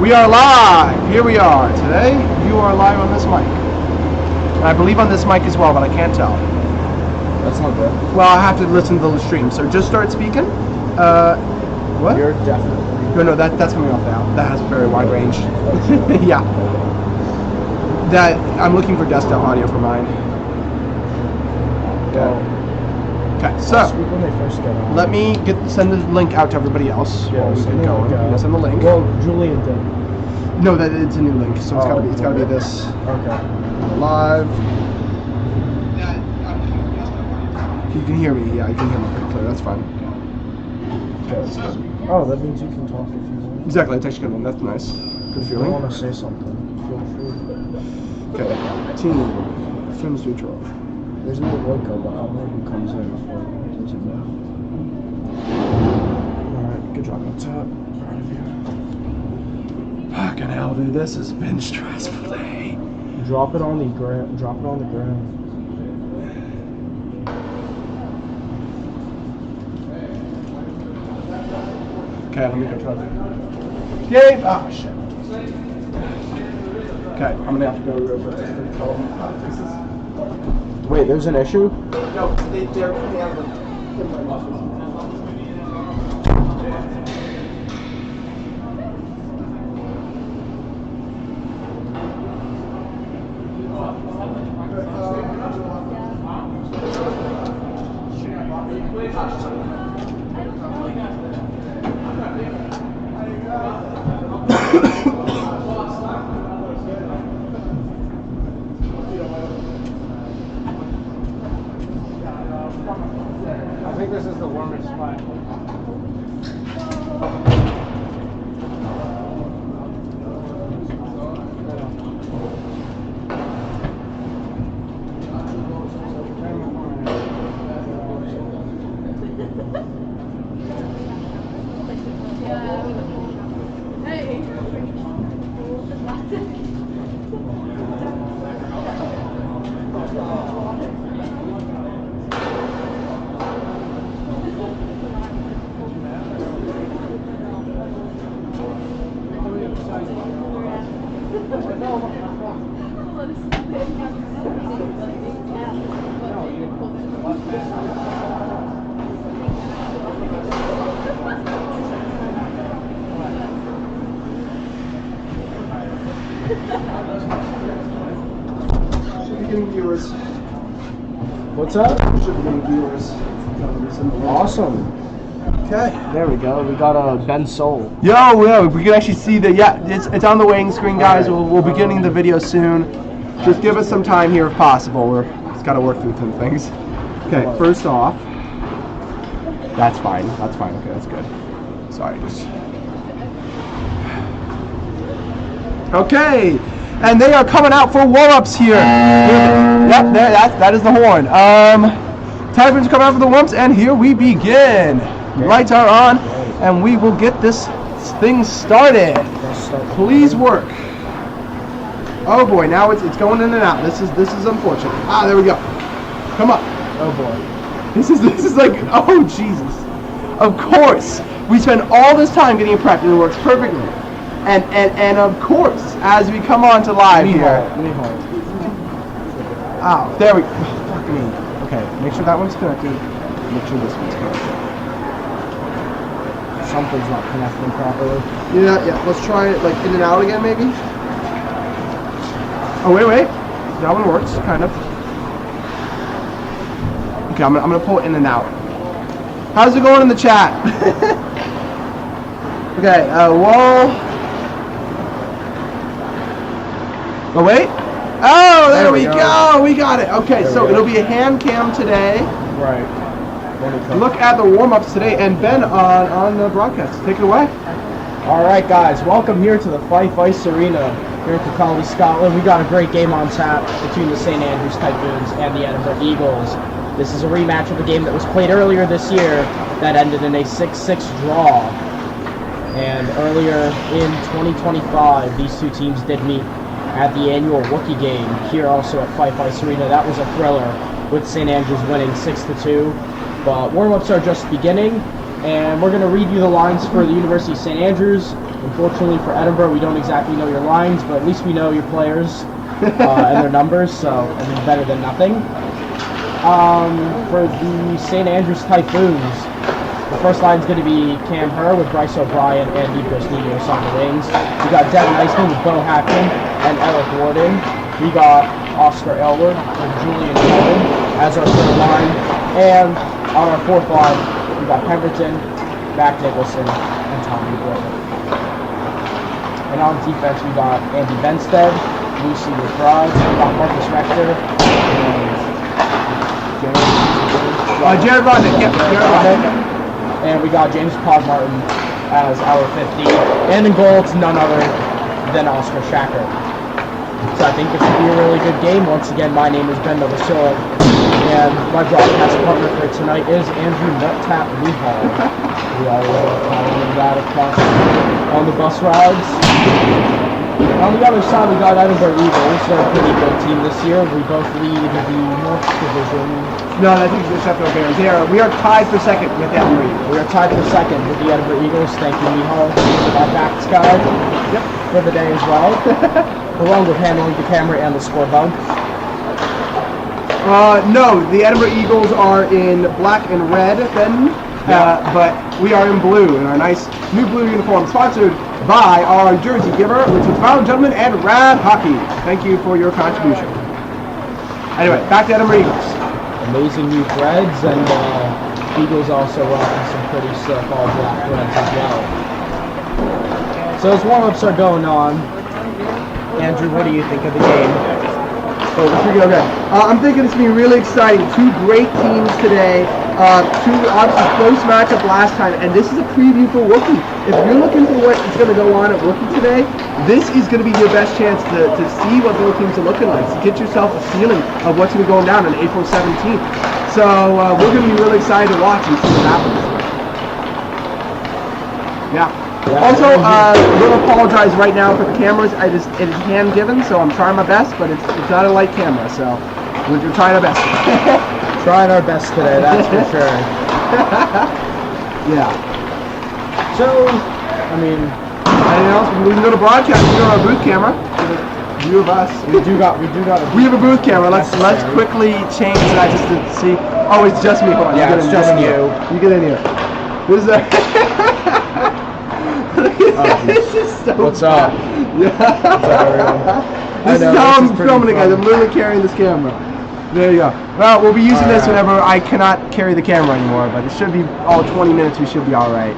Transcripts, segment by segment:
We are live! Here we are. Today, you are live on this mic. And I believe on this mic as well, but I can't tell. That's not good. Well, I have to listen to the stream, so just start speaking. What? You're definitely... No, that's coming off now. That has a very wide range. Yeah. I'm looking for desktop audio for mine. Okay, so when they first get on. let me send the link out to everybody else. Yeah, Send the link. Well, Julian did. No, it's a new link, so it's gotta be this. Okay. Live. You can hear me. Yeah, you can hear me pretty clear. That's fine. Okay, that's good. Oh, that means you can talk if you want. Exactly. It's actually good. That's nice. Good feeling. I want to say something. Feel free. Okay. Team Films neutral. There's no logo, but I'll know who comes in before it does it now. Alright, good job on top. Proud of you. Fucking hell, dude. This has been a stressful day. Drop it on the ground. Drop it on the ground. Okay, let me go try that. Yay! Oh, shit. Okay, I'm gonna have to go real quick. Wait, there's an issue? No, they're coming out of the... I think this is the warmest spot. Should be getting viewers. What's up? Should be getting viewers. Awesome. Okay. There we go. We got a Ben Soul. Yo, we can actually see the, it's on the weighing screen, guys. We'll be getting the video soon. Just give us some time here if possible. It's got to work through some things. Okay, first off, that's fine. That's fine. Okay, that's good. Sorry, just. Okay, and they are coming out for warm-ups here. Yep, that is the horn. Typhoons are coming out for the warm-ups, and here we begin. Lights are on, and we will get this thing started. Please work. Oh boy, now it's going in and out. This is unfortunate. Ah, there we go. Come up. Oh boy. This is like, oh Jesus. Of course, we spend all this time getting it prepped, and it works perfectly. And of course, as we come on to live here. Oh, there we go. Fuck me. Okay, make sure that one's connected. Make sure this one's connected. Something's not connecting properly. Yeah. Let's try it like in and out again, maybe. Oh wait. That one works, kind of. Okay, I'm gonna pull it in and out. How's it going in the chat? Okay. Wall. Oh wait. Oh, there we go. We got it. Okay, so it'll be a hand cam today. Right. Look at the warm-ups today, and Ben on the broadcast. Take it away. All right, guys. Welcome here to the Fife Ice Arena here in Kilkenny, Scotland. We got a great game on tap between the St. Andrews Typhoons and the Edinburgh Eagles. This is a rematch of a game that was played earlier this year that ended in a 6-6 draw. And earlier in 2025, these two teams did meet at the annual rookie game here also at Fife Ice Arena. That was a thriller with St. Andrews winning 6-2. But warm-ups are just beginning, and we're going to read you the lines for the University of St. Andrews. Unfortunately for Edinburgh, we don't exactly know your lines, but at least we know your players and their numbers, so I mean, better than nothing. For the St. Andrews Typhoons, the first line is going to be Cam Herr with Bryce O'Brien and Nikos Ninos on the wings. We got Devin Iceman with Bo Hackman and Eric Warden. We got Oscar Elwood and Julian Cohen as our third line. And on our fourth line, we got Pemberton, Mac Nicholson, and Tommy Boyle. And on defense, we got Andy Benstead, Lucy McBride, we got Marcus Rector, and Jared Rodnick. Yep, Jared Rodnick. And we got James Podmartin as our 50. And in goal, it's none other than Oscar Shacker. So I think this will be a really good game. Once again, my name is Ben Novasillo, and my broadcast partner for tonight is Andrew Nuttap Newhall. We always love calling him that across on the bus rides. On the other side, we got Edinburgh Eagles. They're a pretty good team this year. We both lead the North Division. No, I think it's the Sheffield Bears. We are tied for second with the Edinburgh Eagles. We are tied for second with the Edinburgh Eagles. Thank you, Nihal, our backs guy. Yep. For the day as well. Along with handling the camera and the scoreboard. No, the Edinburgh Eagles are in black and red, Ben. But we are in blue, in our nice new blue uniform, sponsored by our jersey giver, which is Found Gentleman and Rad Hockey. Thank you for your contribution. Anyway, back to Edinburgh Eagles. Amazing new threads, and Eagles also rocking some pretty sick all black threads as well. So as warm-ups are going on, Andrew, what do you think of the game? Okay. I'm thinking it's going to be really exciting. Two great teams today. Two obviously close matchup last time, and this is a preview for Wookie. If you're looking for what is going to go on at Wookie today, this is going to be your best chance to see what both teams are looking like, to get yourself a feeling of what's going to be going down on April 17th. So we're going to be really excited to watch and see what happens. Yeah. Also, I'm going to apologize right now for the cameras. It is hand given, so I'm trying my best, but it's not a light camera, so we're trying our best. Trying our best today, that's for sure. Yeah. So, I mean, anything else? We can go to broadcast. We go to our booth camera. View of us. We have a booth camera. Let's quickly change that just to see. Oh, it's just me. Hold on. Yeah, it's just you. You get in here. This is this is so What's up? Yeah. This is how I'm filming it, guys. I'm literally carrying this camera. There you go. Well, we'll be using this whenever I cannot carry the camera anymore, but it should be all 20 minutes. We should be all right.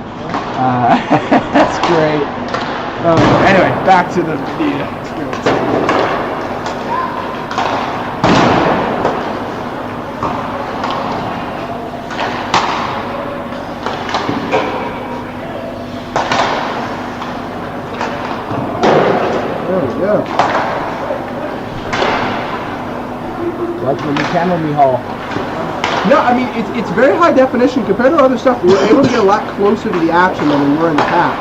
That's great. Anyway, back to the experience. Yeah. Like the new camera, Mihal. No, I mean, it's very high definition compared to other stuff. We're able to get a lot closer to the action than we were in the past.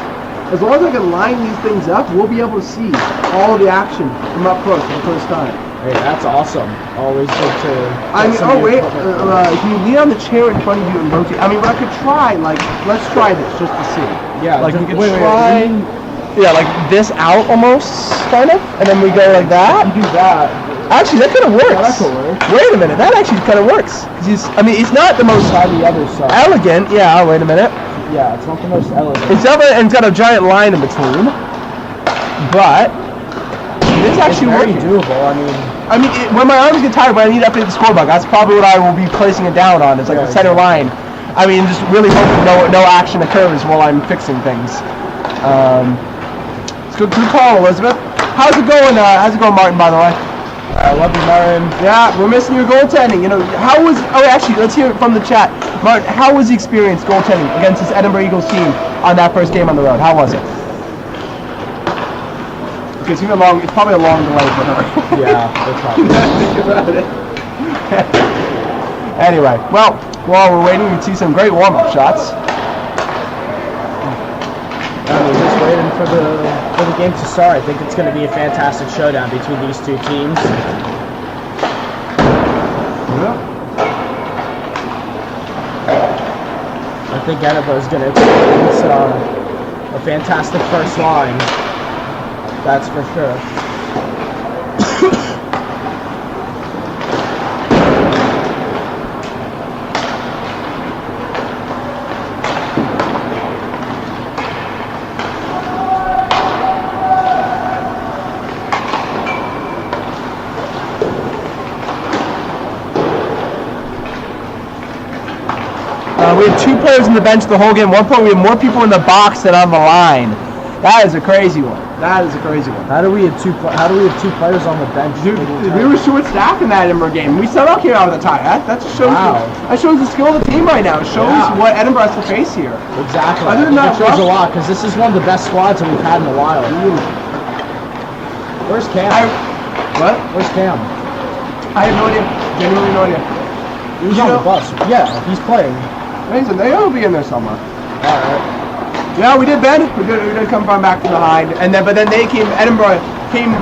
As long as I can line these things up, we'll be able to see all of the action from up close for the first time. Hey, that's awesome. Always good to... I mean, oh wait, can you lean on the chair in front of you and rotate? I mean, what I could try, like, let's try this just to see. Yeah, like we could wait, try... Yeah, like this out almost, kind of, and then we go like that. You do that. Actually, that kind of works. Yeah, that could work. Wait a minute, that actually kind of works. I mean, it's not the most Try the other side. elegant. Yeah, wait a minute. Yeah, it's not the most elegant. It's got a giant line in between, but it's actually very working. doable. I mean, when my arms get tired, when I need to update the scorebook, that's probably what I will be placing it down on. It's like the center line. I mean, just really hoping no action occurs while I'm fixing things. Good call, Elizabeth. How's it going, Martin, by the way? Love you, Martin. Yeah, we're missing your goaltending. You know, actually, let's hear it from the chat. Martin, how was the experience goaltending against this Edinburgh Eagles team on that first game on the road? How was it? Okay, it's probably a long delay for her. Yeah, it's probably. Think about it. Anyway, well, while we're waiting, we can see some great warm-up shots. Just waiting for the game to start. I think it's going to be a fantastic showdown between these two teams. Yeah. I think Edinburgh is going to experience a fantastic first line. That's for sure. We had 2 players on the bench the whole game. At one point, we had more people in the box than on the line. That is a crazy one. That is a crazy one. How do we have two players on the bench? Dude, we were short staffed in that Edinburgh game. We somehow came out with a tie. That just shows that shows the skill of the team right now. It shows what Edinburgh has to face here. Exactly. Other than that, it shows a lot because this is one of the best squads that we've had in a while. Where's Cam? What? Where's Cam? I have no idea. Genuinely no idea. He was on the bus. Yeah, he's playing. They'll be in there somewhere. All right. Yeah, we did, Ben. We did come back from behind, but then Edinburgh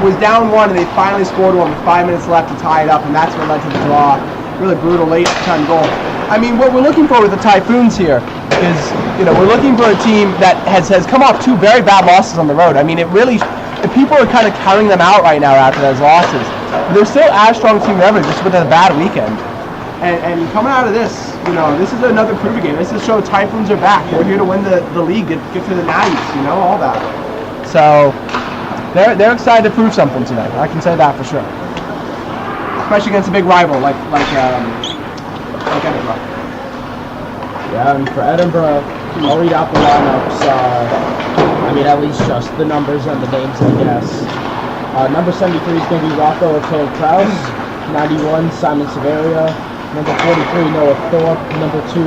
was down 1, and they finally scored one with 5 minutes left to tie it up, and that's what led to the draw. Really brutal late time goal. I mean, what we're looking for with the Typhoons here is, we're looking for a team that has come off 2 very bad losses on the road. I mean, if people are kind of counting them out right now after those losses, they're still as strong a team as ever, just with a bad weekend. And coming out of this, this is another proving game. This is show Typhoons are back. We're here to win the league, get to the 90s, all that. So they're excited to prove something tonight. I can say that for sure. Especially against a big rival like Edinburgh. Yeah, and for Edinburgh, I'll read out the lineups. At least just the numbers and the names, I guess. Number 73 is going to be Rocco Kraus. 91, Simon Severia. Number 43, Noah Thorpe. Number 2,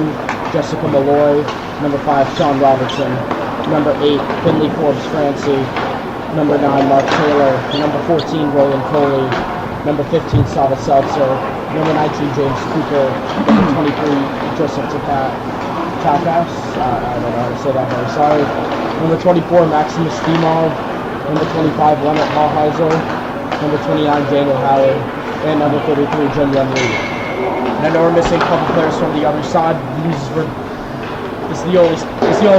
Jessica Malloy. Number 5, Sean Robertson. Number 8, Finley Forbes Francie. Number 9, Mark Taylor. Number 14, Roland Coley. Number 15, Sava Seltzer. Number 19, James Cooper. Number 23, Joseph Takas. I don't know how to say that, very sorry. Number 24, Maximus Stimov. Number 25, Leonard Hallheiser. Number 29, Daniel Howard. And number 33, Jun Yun Lee. And I know we're missing a couple players from the other side. This is the only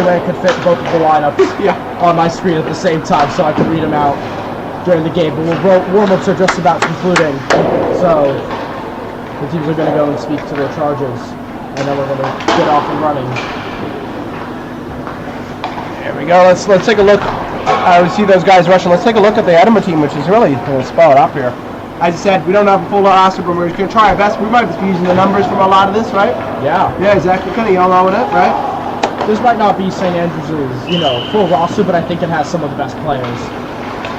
way I could fit both of the lineups on my screen at the same time, so I can read them out during the game. But warm-ups are just about concluding, so the teams are going to go and speak to their charges, and then we're going to get off and running. There we go. Let's take a look. We see those guys rushing. Let's take a look at the Edinburgh team, which is really spelled up here. As I said, we don't have a full roster, but we're going to try our best. We might be using the numbers from a lot of this, right? Yeah. Yeah, exactly. Kind of yell on with it, right? This might not be St. Andrews' full roster, but I think it has some of the best players.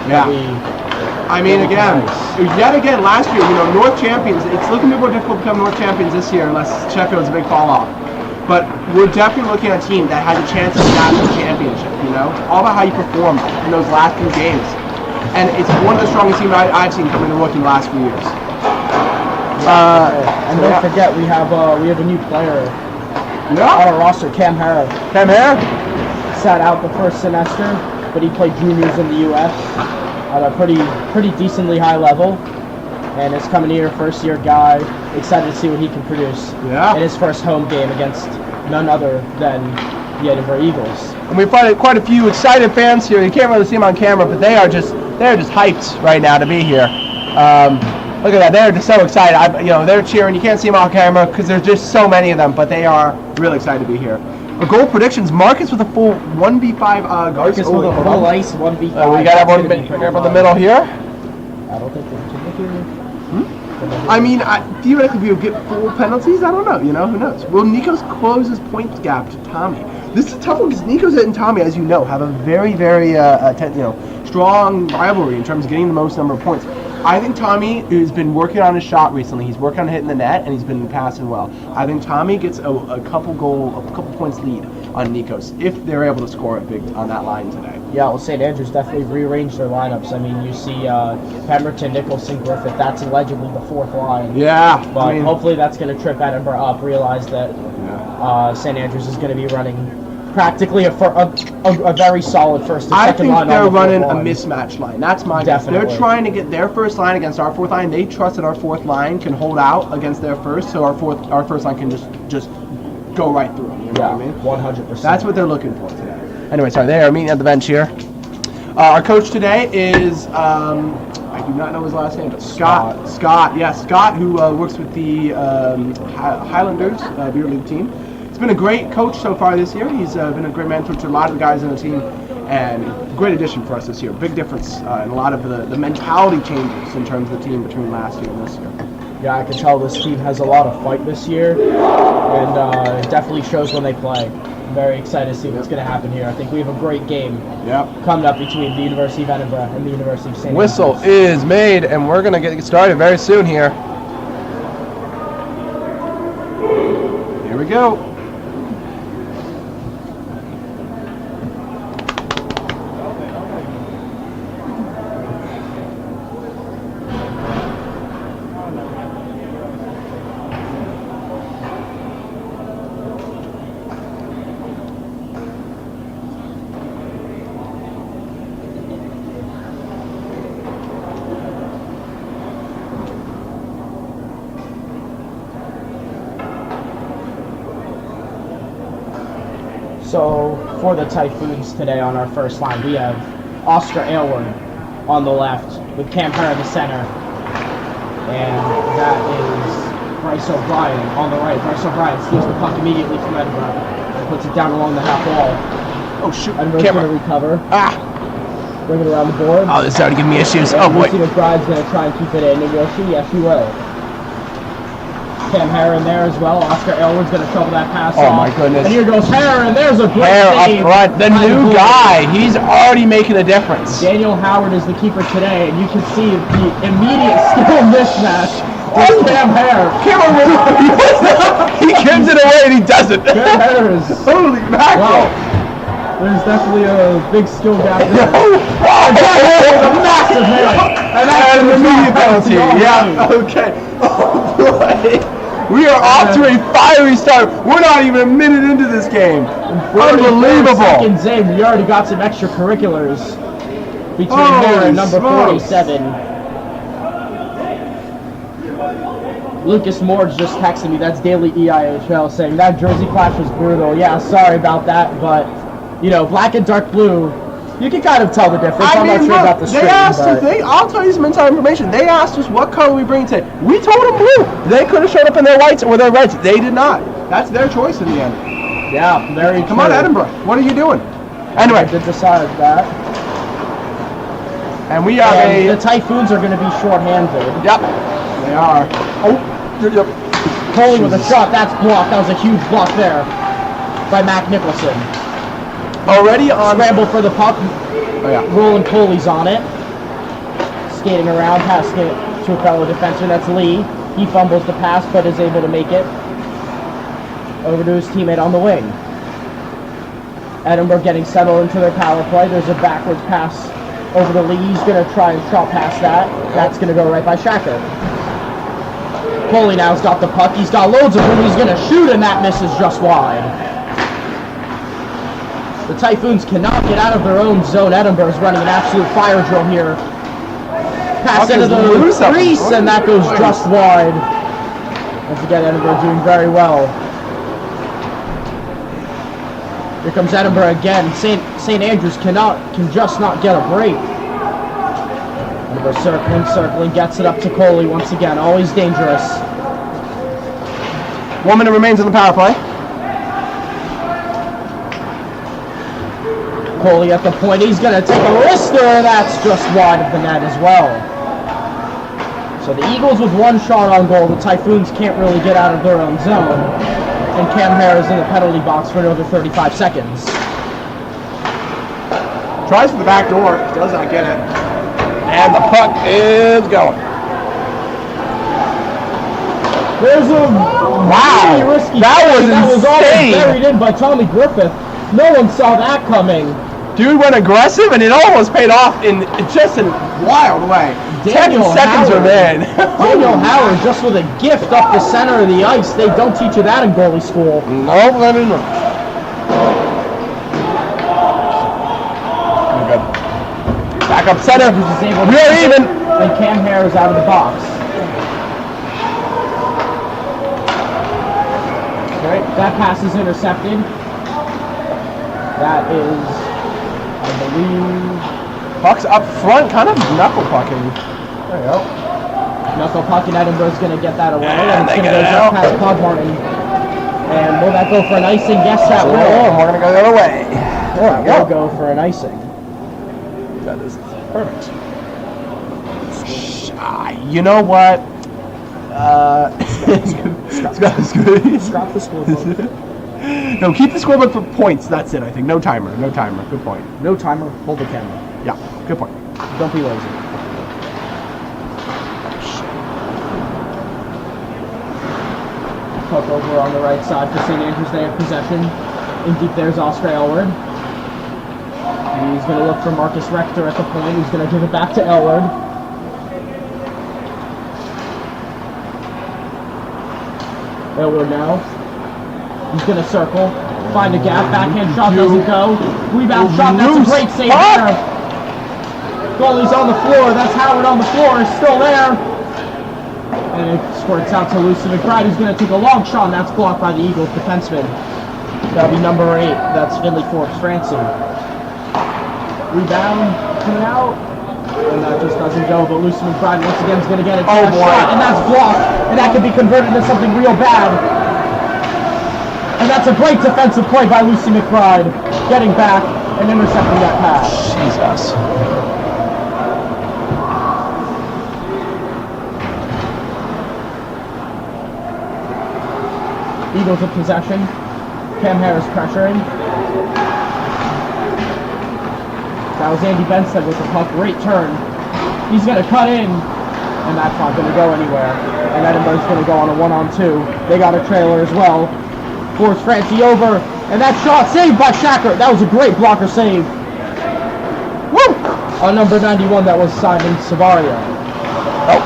Yeah. Yet again, last year, North champions. It's looking more difficult to become North champions this year unless Sheffield's a big fall off. But we're definitely looking at a team that has a chance at the national championship. It's all about how you perform in those last few games. And it's one of the strongest teams I've seen come into work in the last few years. And don't forget, we have a new player on our roster, Cam Hara. Cam Hara sat out the first semester, but he played juniors in the U.S. at a pretty decently high level, and is coming here, first-year guy. Excited to see what he can produce in his first home game against none other than the Edinburgh Eagles. And we find quite a few excited fans here. You can't really see them on camera, but they're just hyped right now to be here. Look at that. They're just so excited. They're cheering. You can't see them on camera because there's just so many of them, but they are really excited to be here. Our goal predictions, Marcus with a full 1v5 Marcus with a full ice 1v5. We got everyone from the middle here. I don't think they're here. Theoretically, we will get 4 penalties. I don't know. Who knows? Will Nikos close his point gap to Tommy? This is a tough one because Nikos and Tommy, as you know, have a very, very strong rivalry in terms of getting the most number of points. I think Tommy has been working on his shot recently. He's working on hitting the net, and he's been passing well. I think Tommy gets a couple points lead on Nikos if they're able to score it big on that line today. Yeah, well, St. Andrews definitely rearranged their lineups. You see Pemberton, Nicholson, Griffith. That's allegedly the 4th line. Yeah. But hopefully that's going to trip Edinburgh up, realize that St. Andrews is going to be running practically a very solid first and second line. I think they're running a mismatch line. That's my guess. Definitely. They're trying to get their first line against our 4th line. They trust that our 4th line can hold out against their first, so our first line can just go right through them. You know what I mean? 100%. That's what they're looking for today. Anyway, sorry, they are meeting at the bench here. Our coach today is, I do not know his last name, but Scott. Scott, who works with the Highlanders beer league team. He's been a great coach so far this year. He's been a great mentor to a lot of the guys on the team, and great addition for us this year. Big difference in a lot of the mentality changes in terms of the team between last year and this year. Yeah, I can tell this team has a lot of fight this year, and it definitely shows when they play. I'm very excited to see what's going to happen here. I think we have a great game coming up between the University of Edinburgh and the University of St. Whistle Andrews. is made, and we're going to get started very soon here. Here we go. So, for the Typhoons today on our first line, we have Oscar Aylward on the left with Cam Herr in the center. And that is Bryce O'Brien on the right. Bryce O'Brien steals the puck immediately from Edinburgh and puts it down along the half wall. Oh, shoot. Edinburgh's going to recover. Bring it around the board. Oh, this is already giving me issues. Oh, boy. Lucy McBride's going to try and keep it in. And you'll see, yes, you will. Cam Herr in there as well. Oscar Aylward's going to trouble that pass off. My goodness. And here goes Herr, and there's a great Herr up save. front. The new guy. He's already making a difference. Daniel Howard is the keeper today, and you can see the immediate skill mismatch with Cam Herr. He gives it away and he doesn't. Cam Herr is... Holy mackerel. Wow. There's definitely a big skill gap there. A massive hit. And that's an immediate penalty. Yeah, okay. Oh, boy. We are off to a fiery start. We're not even a minute into this game. Unbelievable. Seconds in, we already got some extracurriculars between Herr and number 47. Lucas Moore's just texted me. That's Daily EIHL saying that jersey clash was brutal. Yeah, sorry about that, but you know, black and dark blue, you can kind of tell the difference. I'm not sure about the string, I'll tell you some inside information. They asked us what color we bring today. We told them blue. They could have showed up in their whites or their reds. They did not. That's their choice in the end. Yeah, very Come on, Edinburgh. What are you doing? Anyway. I did decide that. And we are the Typhoons are going to be short-handed. Yep. They are. Oh. Yep. Coley with a shot. That's blocked. That was a huge block there by Mac Nicholson. Already on scramble for the puck. Oh yeah. Roland Coley's on it. Skating around, passing it to a fellow defenseman. That's Lee. He fumbles the pass, but is able to make it over to his teammate on the wing. Edinburgh getting settled into their power play. There's a backwards pass over to Lee. He's going to try and shot past that. That's going to go right by Shacker. Coley now's got the puck. He's got loads of room. He's going to shoot, and that misses just wide. The Typhoons cannot get out of their own zone. Edinburgh's running an absolute fire drill here. Pass into the crease, and that goes just wide. Once again, Edinburgh doing very well. Here comes Edinburgh again. St. Andrews can just not get a break. Edinburgh circling, gets it up to Coley once again. Always dangerous. 1 minute remains on the power play. Coley at the point. He's going to take a wrister. That's just wide of the net as well. So the Eagles with one shot on goal. The Typhoons can't really get out of their own zone. And Cam Herr is in the penalty box for another 35 seconds. Tries for the back door. Does not get it. And the puck is going. There's a wow. really risky that was insane. Buried in by Tommy Griffith. No one saw that coming. Dude went aggressive, and it almost paid off in just a wild way. 10 seconds remain. Daniel Howard just with a gift up the center of the ice. They don't teach you that in goalie school. No, let me know. Good. Back up center. We're even. And Cam Herr is out of the box. Okay, that pass is intercepted. That is believe. Puck's up front, kind of knuckle pucking. There you go. Knuckle puck, and Edinburgh's going to get that away. And And it's they going to get go it just out. past Podmartin. And will that go for an icing? Yes, that Oh, will. we're going to go the other way. There we Will go. go for an icing. That is perfect. You know what? Scrap the scoreboard. No, keep the scoreboard for points. That's it, I think. No timer. No timer. Good point. No timer. Hold the camera. Yeah, good point. Don't be lazy. Puck over on the right side for St. Andrews. They have possession. In deep there's Oscar Elward. He's going to look for Marcus Rector at the point. He's going to give it back to Elward. Elward now. He's going to circle. Find a gap. Backhand shot doesn't go. Rebound shot. That's a great save there. Goalie's on the floor. That's Howard on the floor. He's still there. And it squirts out to Lucy McBride, who's going to take a long shot, and that's blocked by the Eagles defenseman. That'll be number 8. That's Finley Forbes Franson. Rebound coming out. And that just doesn't go, but Lucy McBride once again is going to get it. Oh, boy. Shot, and that's blocked. And that could be converted into something real bad. And that's a great defensive play by Lucy McBride, getting back and intercepting that pass. Jesus. Eagles with possession. Cam Harris pressuring. That was Andy Benstead with the puck. Great turn. He's going to cut in, and that's not going to go anywhere. And Edinburgh's going to go on a 1-on-2. They got a trailer as well. Force Francie over, and that shot saved by Shacker. That was a great blocker save. Woo! On number 91, that was Simon Savaria. Oh.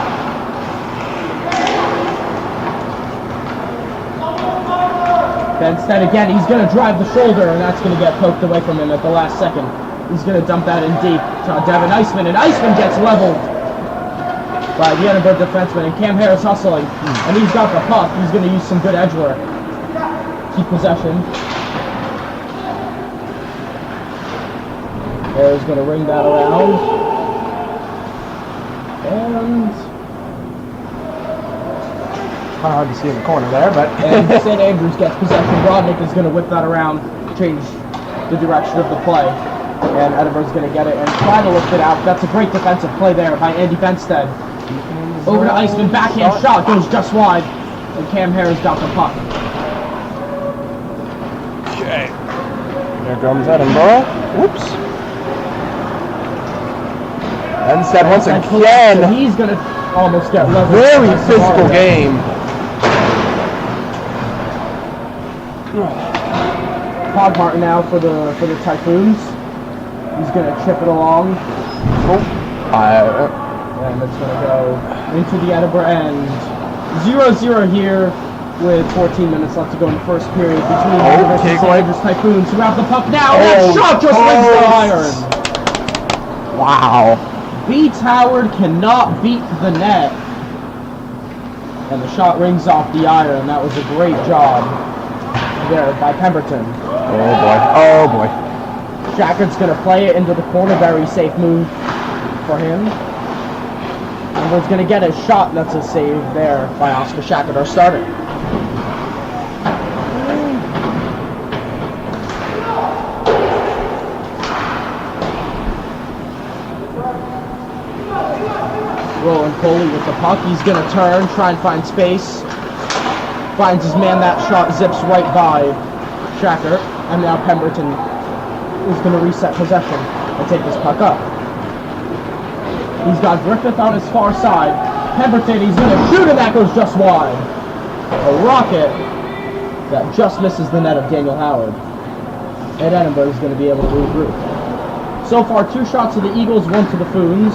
Benstead again, he's going to drive the shoulder, and that's going to get poked away from him at the last second. He's going to dump that in deep to Devin Iceman, and Iceman gets leveled by the Edinburgh defenseman, and Cam Harris hustling, and he's got the puck. He's going to use some good edge work. Keep possession. Harris going to ring that around. And Kind of hard to see in the corner there, but... and St. Andrews gets possession. Rodnick is going to whip that around, change the direction of the play. And Edinburgh's going to get it and try to lift it out. That's a great defensive play there by Andy Benstead. Over to Iceman, backhand shot, goes just wide. And Cam Harris got the puck. Okay. Here comes Edinburgh. Whoops. Benstead once again. He's going to almost get leveled. Very physical game. Podmartin now for the Typhoons. He's going to chip it along. And it's going to go into the Edinburgh end. 0-0 here with 14 minutes left to go in the first period between the University of St. Andrews Typhoons, who have the puck now. That shot just rings the iron. Wow. Beats Howard, cannot beat the net. And the shot rings off the iron. That was a great job there by Pemberton. Oh boy. Oh boy. Shackert's going to play it into the corner. Very safe move for him. And was going to get a shot, and that's a save there by Oscar Shackert, our starter. Roland Coley with the puck. He's going to turn, try and find space. Finds his man. That shot zips right by Shackert. And now Pemberton is going to reset possession and take this puck up. He's got Griffith on his far side. Pemberton, he's going to shoot, and that goes just wide. A rocket that just misses the net of Daniel Howard. And Edinburgh is going to be able to regroup. So far, 2 shots to the Eagles, 1 to the Foons.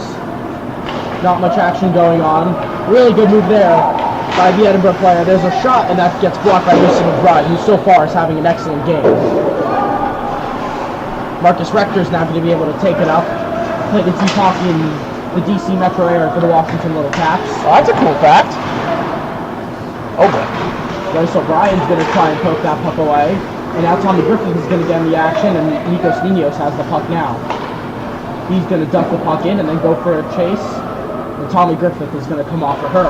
Not much action going on. Really good move there by the Edinburgh player. There's a shot, and that gets blocked by Lucy McBride, who so far is having an excellent game. Marcus Rector is now going to be able to take it up. Play the deep hockey in the DC metro area for the Washington Little Caps. Oh, that's a cool fact. Oh boy. Bryce O'Brien's going to try and poke that puck away. And now Tommy Griffith is going to get in the action, and Nikos Ninos has the puck now. He's going to dump the puck in and then go for a chase. And Tommy Griffith is going to come off for her.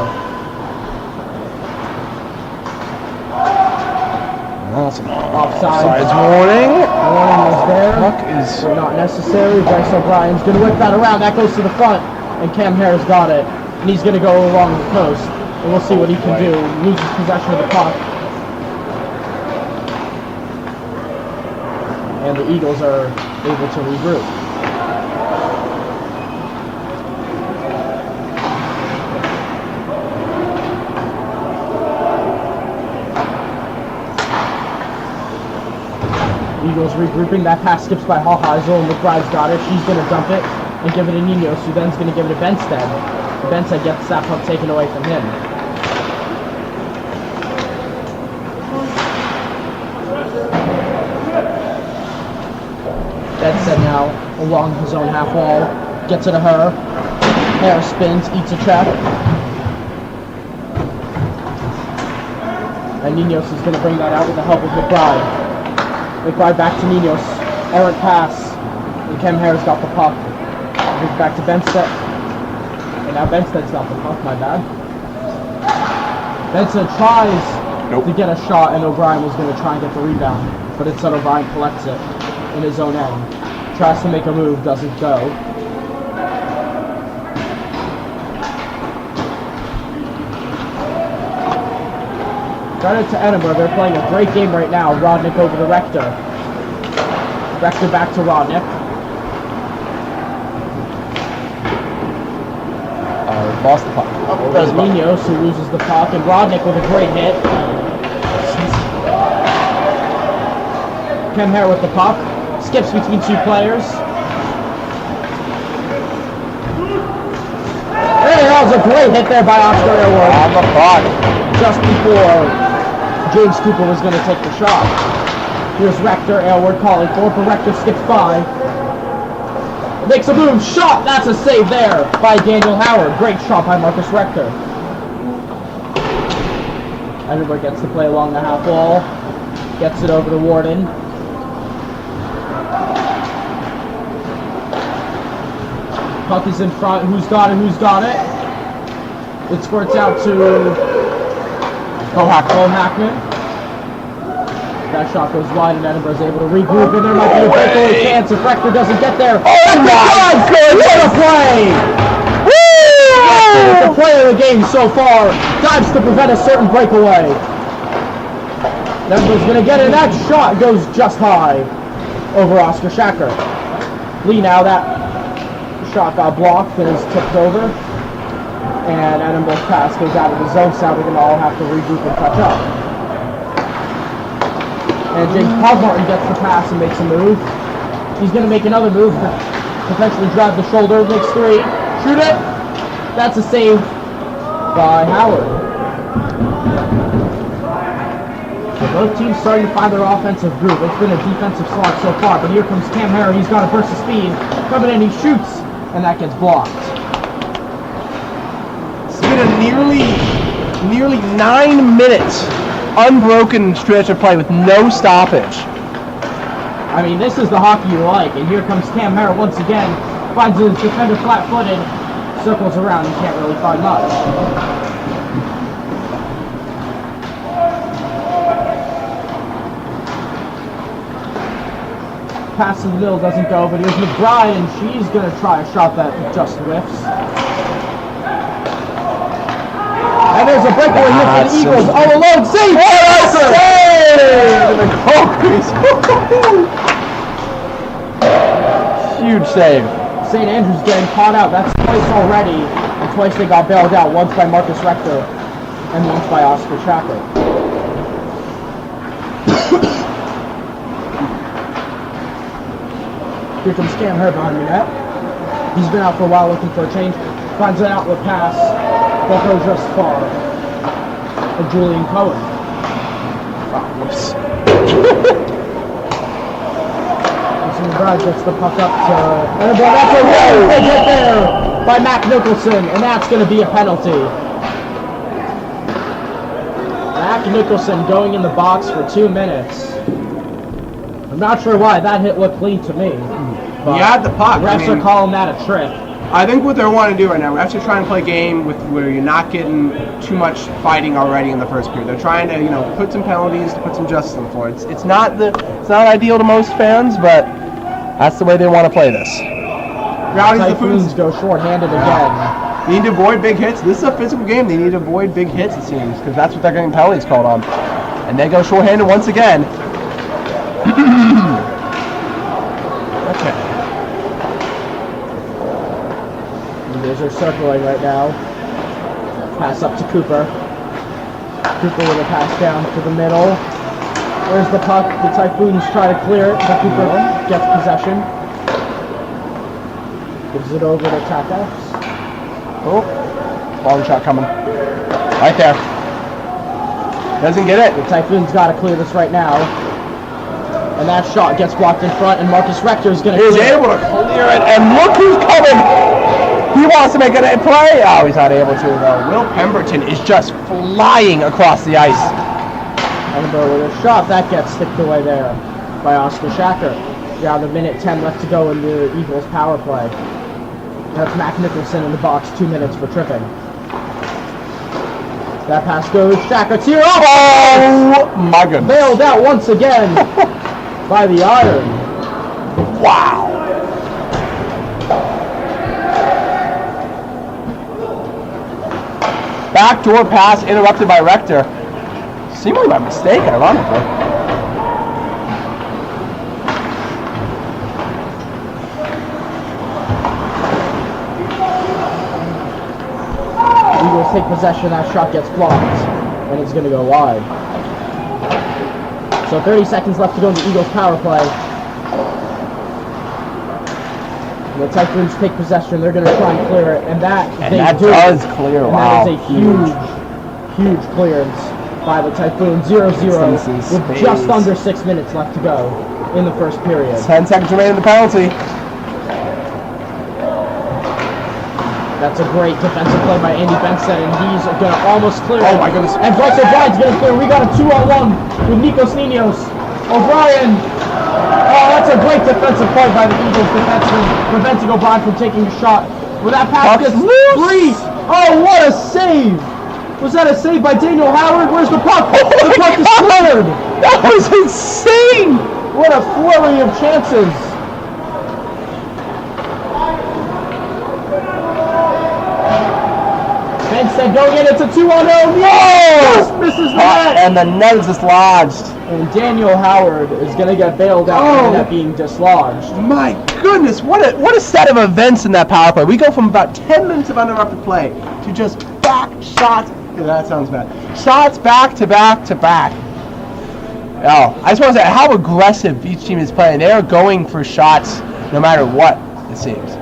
Awesome. Offsides warning. Warning was there. Puck is Not necessary. Bryce O'Brien's going to whip that around. That goes to the front. And Cam Harris got it. And he's going to go along the coast. And we'll see what he can do. Loses possession of the puck. And the Eagles are able to regroup. Eagles regrouping. That pass skips by Hallheisel, and McBride's got it. She's going to dump it and give it to Ninos, who then's going to give it to Benstead. Benstead gets that puck taken away from him. Benstead now along his own half wall, gets it to her. Harris spins, eats a check. And Ninos is going to bring that out with the help of McBride. McBride back to Ninos. Errant pass. And Cam Harris got the puck. Moves back to Benstead. And now Benstead's got the puck, my bad. Benstead tries to get a shot, and O'Brien was going to try and get the rebound. But instead O'Brien collects it in his own end. Tries to make a move, doesn't go. Credit to Edinburgh, they're playing a great game right now. Rodnick over to Rector. Rector back to Rodnick. Lost the puck. There's Ninos who loses the puck, and Rodnick with a great hit. Ken Hare with the puck. Skips between two players. There that was a great hit there by Oscar Aylward. On the puck. Just before James Cooper was going to take the shot. Here's Rector, Aylward calling for it, but Rector skips by. Makes a move, shot! That's a save there by Daniel Howard. Great shot by Marcus Rector. Edinburgh gets to play along the half wall. Gets it over to Warden. Puck is in front. Who's got it? Who's got it? It squirts out to Hackman. That shot goes wide, and Edinburgh's able to regroup, and there might be a breakaway chance if Rector doesn't get there. Oh my goodness! What a play! Woo! The play of the game so far. Dives to prevent a certain breakaway. Edinburgh's going to get it. That shot goes just high over Oscar Shacker. Lee now, that shot got blocked and is tipped over. And Edinburgh's pass goes out of the zone, so we're going to all have to regroup and catch up. And James Podmartin gets the pass and makes a move. He's going to make another move to potentially drive the shoulder. Makes three. Shoot it. That's a save by Howard. So both teams starting to find their offensive groove. It's been a defensive slog so far, but here comes Cam Harris. He's got a burst of speed. Coming in, he shoots, and that gets blocked. It's been a nearly 9 minutes unbroken stretch of play with no stoppage. I mean, this is the hockey you like, and here comes Cam Harris once again, finds his defender flat-footed, circles around, and can't really find much. Pass to the middle doesn't go, but here's McBride, and she's going to try a shot that just whiffs. And there's a breakaway hit for the Eagles, all alone, save! What a save! Huge save. St. Andrews getting caught out. That's twice already. And twice they got bailed out. Once by Marcus Rector and once by Oscar Chacker. Here comes Cam Hare behind the net. He's been out for a while looking for a change. Finds an outlet pass. That goes just far. And Julian Cohen. Whoops. McBride gets the puck up to Edinburgh. That's a really big hit there by Mac Nicholson, and that's going to be a penalty. Mac Nicholson going in the box for 2 minutes. I'm not sure why that hit looked clean to me, but he had the puck. The refs are calling that a trick. I think what they're wanting to do right now, we're actually trying to play a game where you're not getting too much fighting already in the first period. They're trying to, put some penalties to put some justice on the floor. It's not ideal to most fans, but that's the way they want to play this. Typhoons go short-handed again. They need to avoid big hits. This is a physical game. They need to avoid big hits, it seems, because that's what they're getting penalties called on. And they go short-handed once again. Okay. Leaders are circling right now. Pass up to Cooper. Cooper with a pass down to the middle. Where's the puck? The Typhoons try to clear it, but Cooper gets possession. Gives it over to Takas. Oh, long shot coming. Right there. Doesn't get it. The Typhoons got to clear this right now. And that shot gets blocked in front, and Marcus Rector is going to clear it. He's able to clear it, and look who's coming. He wants to make a play. Oh, he's not able to, though. Will Pemberton is just flying across the ice. Edinburgh with a shot. That gets sticked away there by Oscar Shacker. Around a minute 10 left to go in the Eagles' power play. That's Mac Nicholson in the box, 2 minutes for tripping. That pass goes, Shacker here. Oh my goodness. Bailed out once again by the Iron. Wow. Backdoor pass interrupted by Rector. Seemingly by mistake, ironically. Eagles take possession, that shot gets blocked, and it's going to go wide. So 30 seconds left to go in the Eagles' power play. And the Typhoons take possession, they're going to try and clear it, and that does clear, and wow. that is a huge clearance by the Typhoons, 0-0, with just under 6 minutes left to go in the first period. 10 seconds remaining in the penalty. That's a great defensive play by Andy Benstead, and he's going to almost clear it. Oh my goodness. And Bryce O'Brien's going to clear. We got a 2-on-1 with Nikos Ninos. O'Brien. Oh, that's a great defensive play by the Eagles defenseman, preventing O'Brien from taking a shot. With that pass gets free. Oh, what a save. Was that a save by Daniel Howard? Where's the puck? The puck is cleared. That was insane. What a flurry of chances. Benstead going in, it's a 2-on-0. Yes! Misses the net! And the net is dislodged. And Daniel Howard is going to get bailed out and end up being dislodged. My goodness, what a set of events in that power play. We go from about 10 minutes of uninterrupted play to just back shots. Yeah, that sounds bad. Shots back to back to back. Oh, I just want to say how aggressive each team is playing. They are going for shots no matter what, it seems.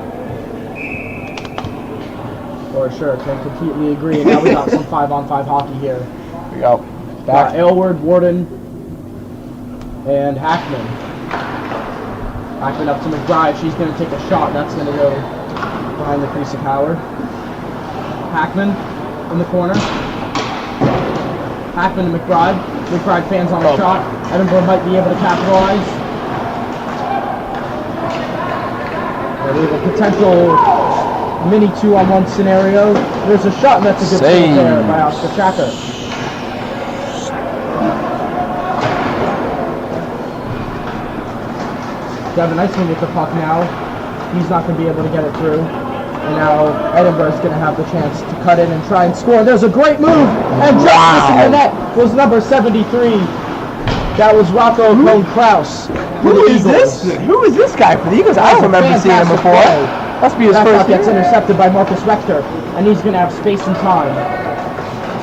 For sure, can completely agree. And now we got some 5-on-5 hockey here. Here we go. Back. Aylward, Warden, and Hackman. Hackman up to McBride. She's going to take a shot. That's going to go behind the crease of Howard. Hackman in the corner. Hackman to McBride. McBride fans on the shot. Edinburgh might be able to capitalize. We have a potential mini 2-on-1 scenario. There's a shot, and that's a good save there by Oscar Shacker. Devin Iceman with the puck now. He's not going to be able to get it through. And now Edinburgh is going to have the chance to cut in and try and score. There's a great move, and just missing the net was number 73. That was Rocco Cone-Kraus. Who is this? Who is this guy for the Eagles? I don't remember seeing him before. Must be his first gets intercepted by Marcus Rector, and he's going to have space and time.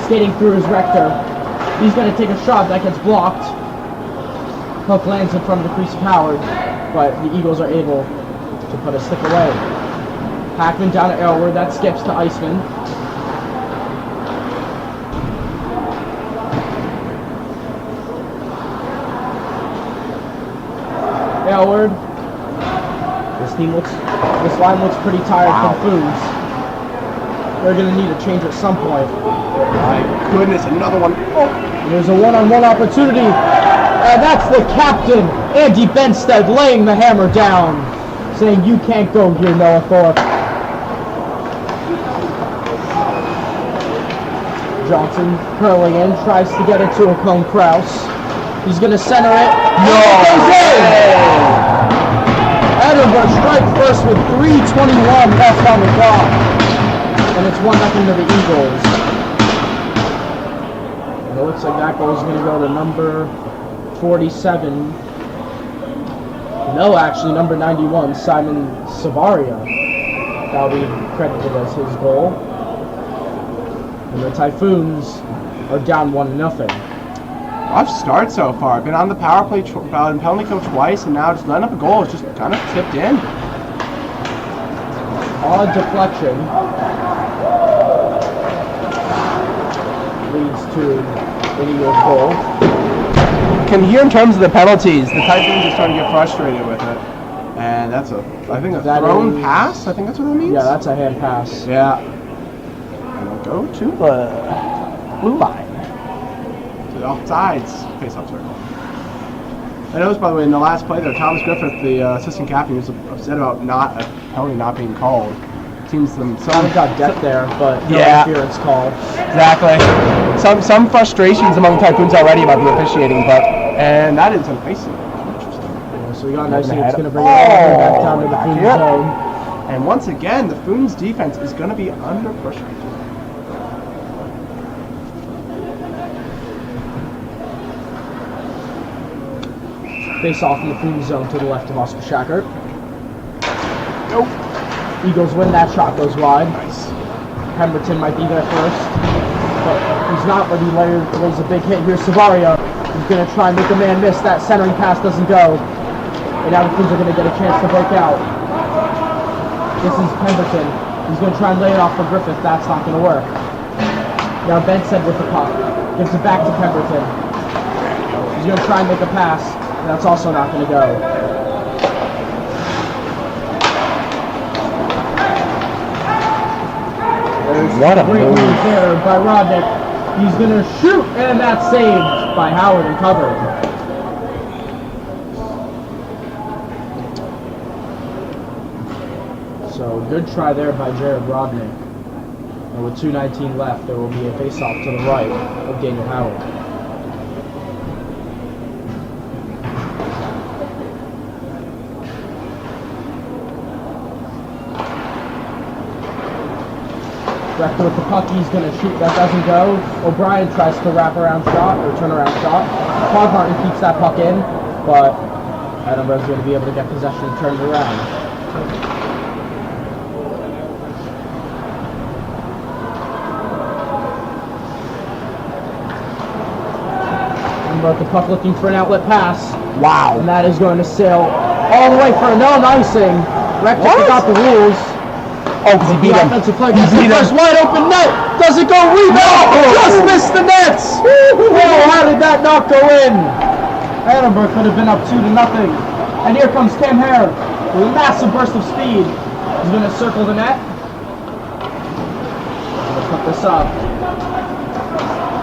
Skating through his Rector. He's going to take a shot that gets blocked. Hook lands in front of the crease of Howard, but the Eagles are able to put a stick away. Hackman down to Aylward, that skips to Iceman. Aylward. This line looks pretty tired from Foons. They're going to need a change at some point. My goodness, another one. Oh. There's a one-on-one opportunity. And that's the captain, Andy Benstead, laying the hammer down. saying you can't go here, Noah Thorpe. Johnson curling in, tries to get it to a Cone Kraus. He's going to center it. No! Edinburgh strike first with 3:21 left on the clock. And it's 1-0 to the Eagles. And it looks like that goal is going to go to number 47. No, actually, number 91, Simon Savaria. That'll be credited as his goal. And the Typhoons are down 1-0. Rough start so far. Been on the power play, penalty kill twice, and now just letting up a goal. It's just kind of tipped in. Odd deflection leads to an Eagles goal. Can hear in terms of the penalties, the Typhoons are starting to get frustrated with it. And that's a thrown pass? I think that's what that means? Yeah, that's a hand pass. Yeah. And we'll go to the blue line. To the offsides face-off circle. I noticed, by the way, in the last play there, Thomas Griffith, the assistant captain, was upset about a penalty not being called. Seems some got depth there, but no interference called. Exactly. Some frustrations among Typhoons already about the officiating, and that is an icing. Interesting. Yeah, so we got an icing. It's going to bring it back down to the Foons zone. And once again, the Foons defense is going to be under pressure. Face off in the Foons zone to the left of Oscar Shackert. Nope. Eagles win, that shot goes wide. Nice. Pemberton might be there first, but he's not, but he lays a big hit here. Savaria is going to try and make a man miss. That centering pass doesn't go. And now the Foons are going to get a chance to break out. This is Pemberton. He's going to try and lay it off for Griffith. That's not going to work. Now Benstead with the puck. Gives it back to Pemberton. He's going to try and make a pass. That's also not going to go. What a great move move there by Rodnick. He's going to shoot, and that's saved by Howard and covered. So good try there by Jared Rodnick. And with 2:19 left, there will be a face-off to the right of Daniel Howard. Rector with the puck, he's going to shoot, that doesn't go. O'Brien tries to wrap around shot, or turn around shot. Todd Martin keeps that puck in, but Edinburgh's going to be able to get possession and turn it around. Edinburgh the puck looking for an outlet pass. Wow. And that is going to sail all the way for a icing. Rector forgot the rules. Oh, because he beat him. First wide open net. Does it go rebound? No! Just missed the nets. Oh, how did that not go in? Edinburgh could have been up 2-0. And here comes Cam Hare with a massive burst of speed. He's going to circle the net. Let's put this up.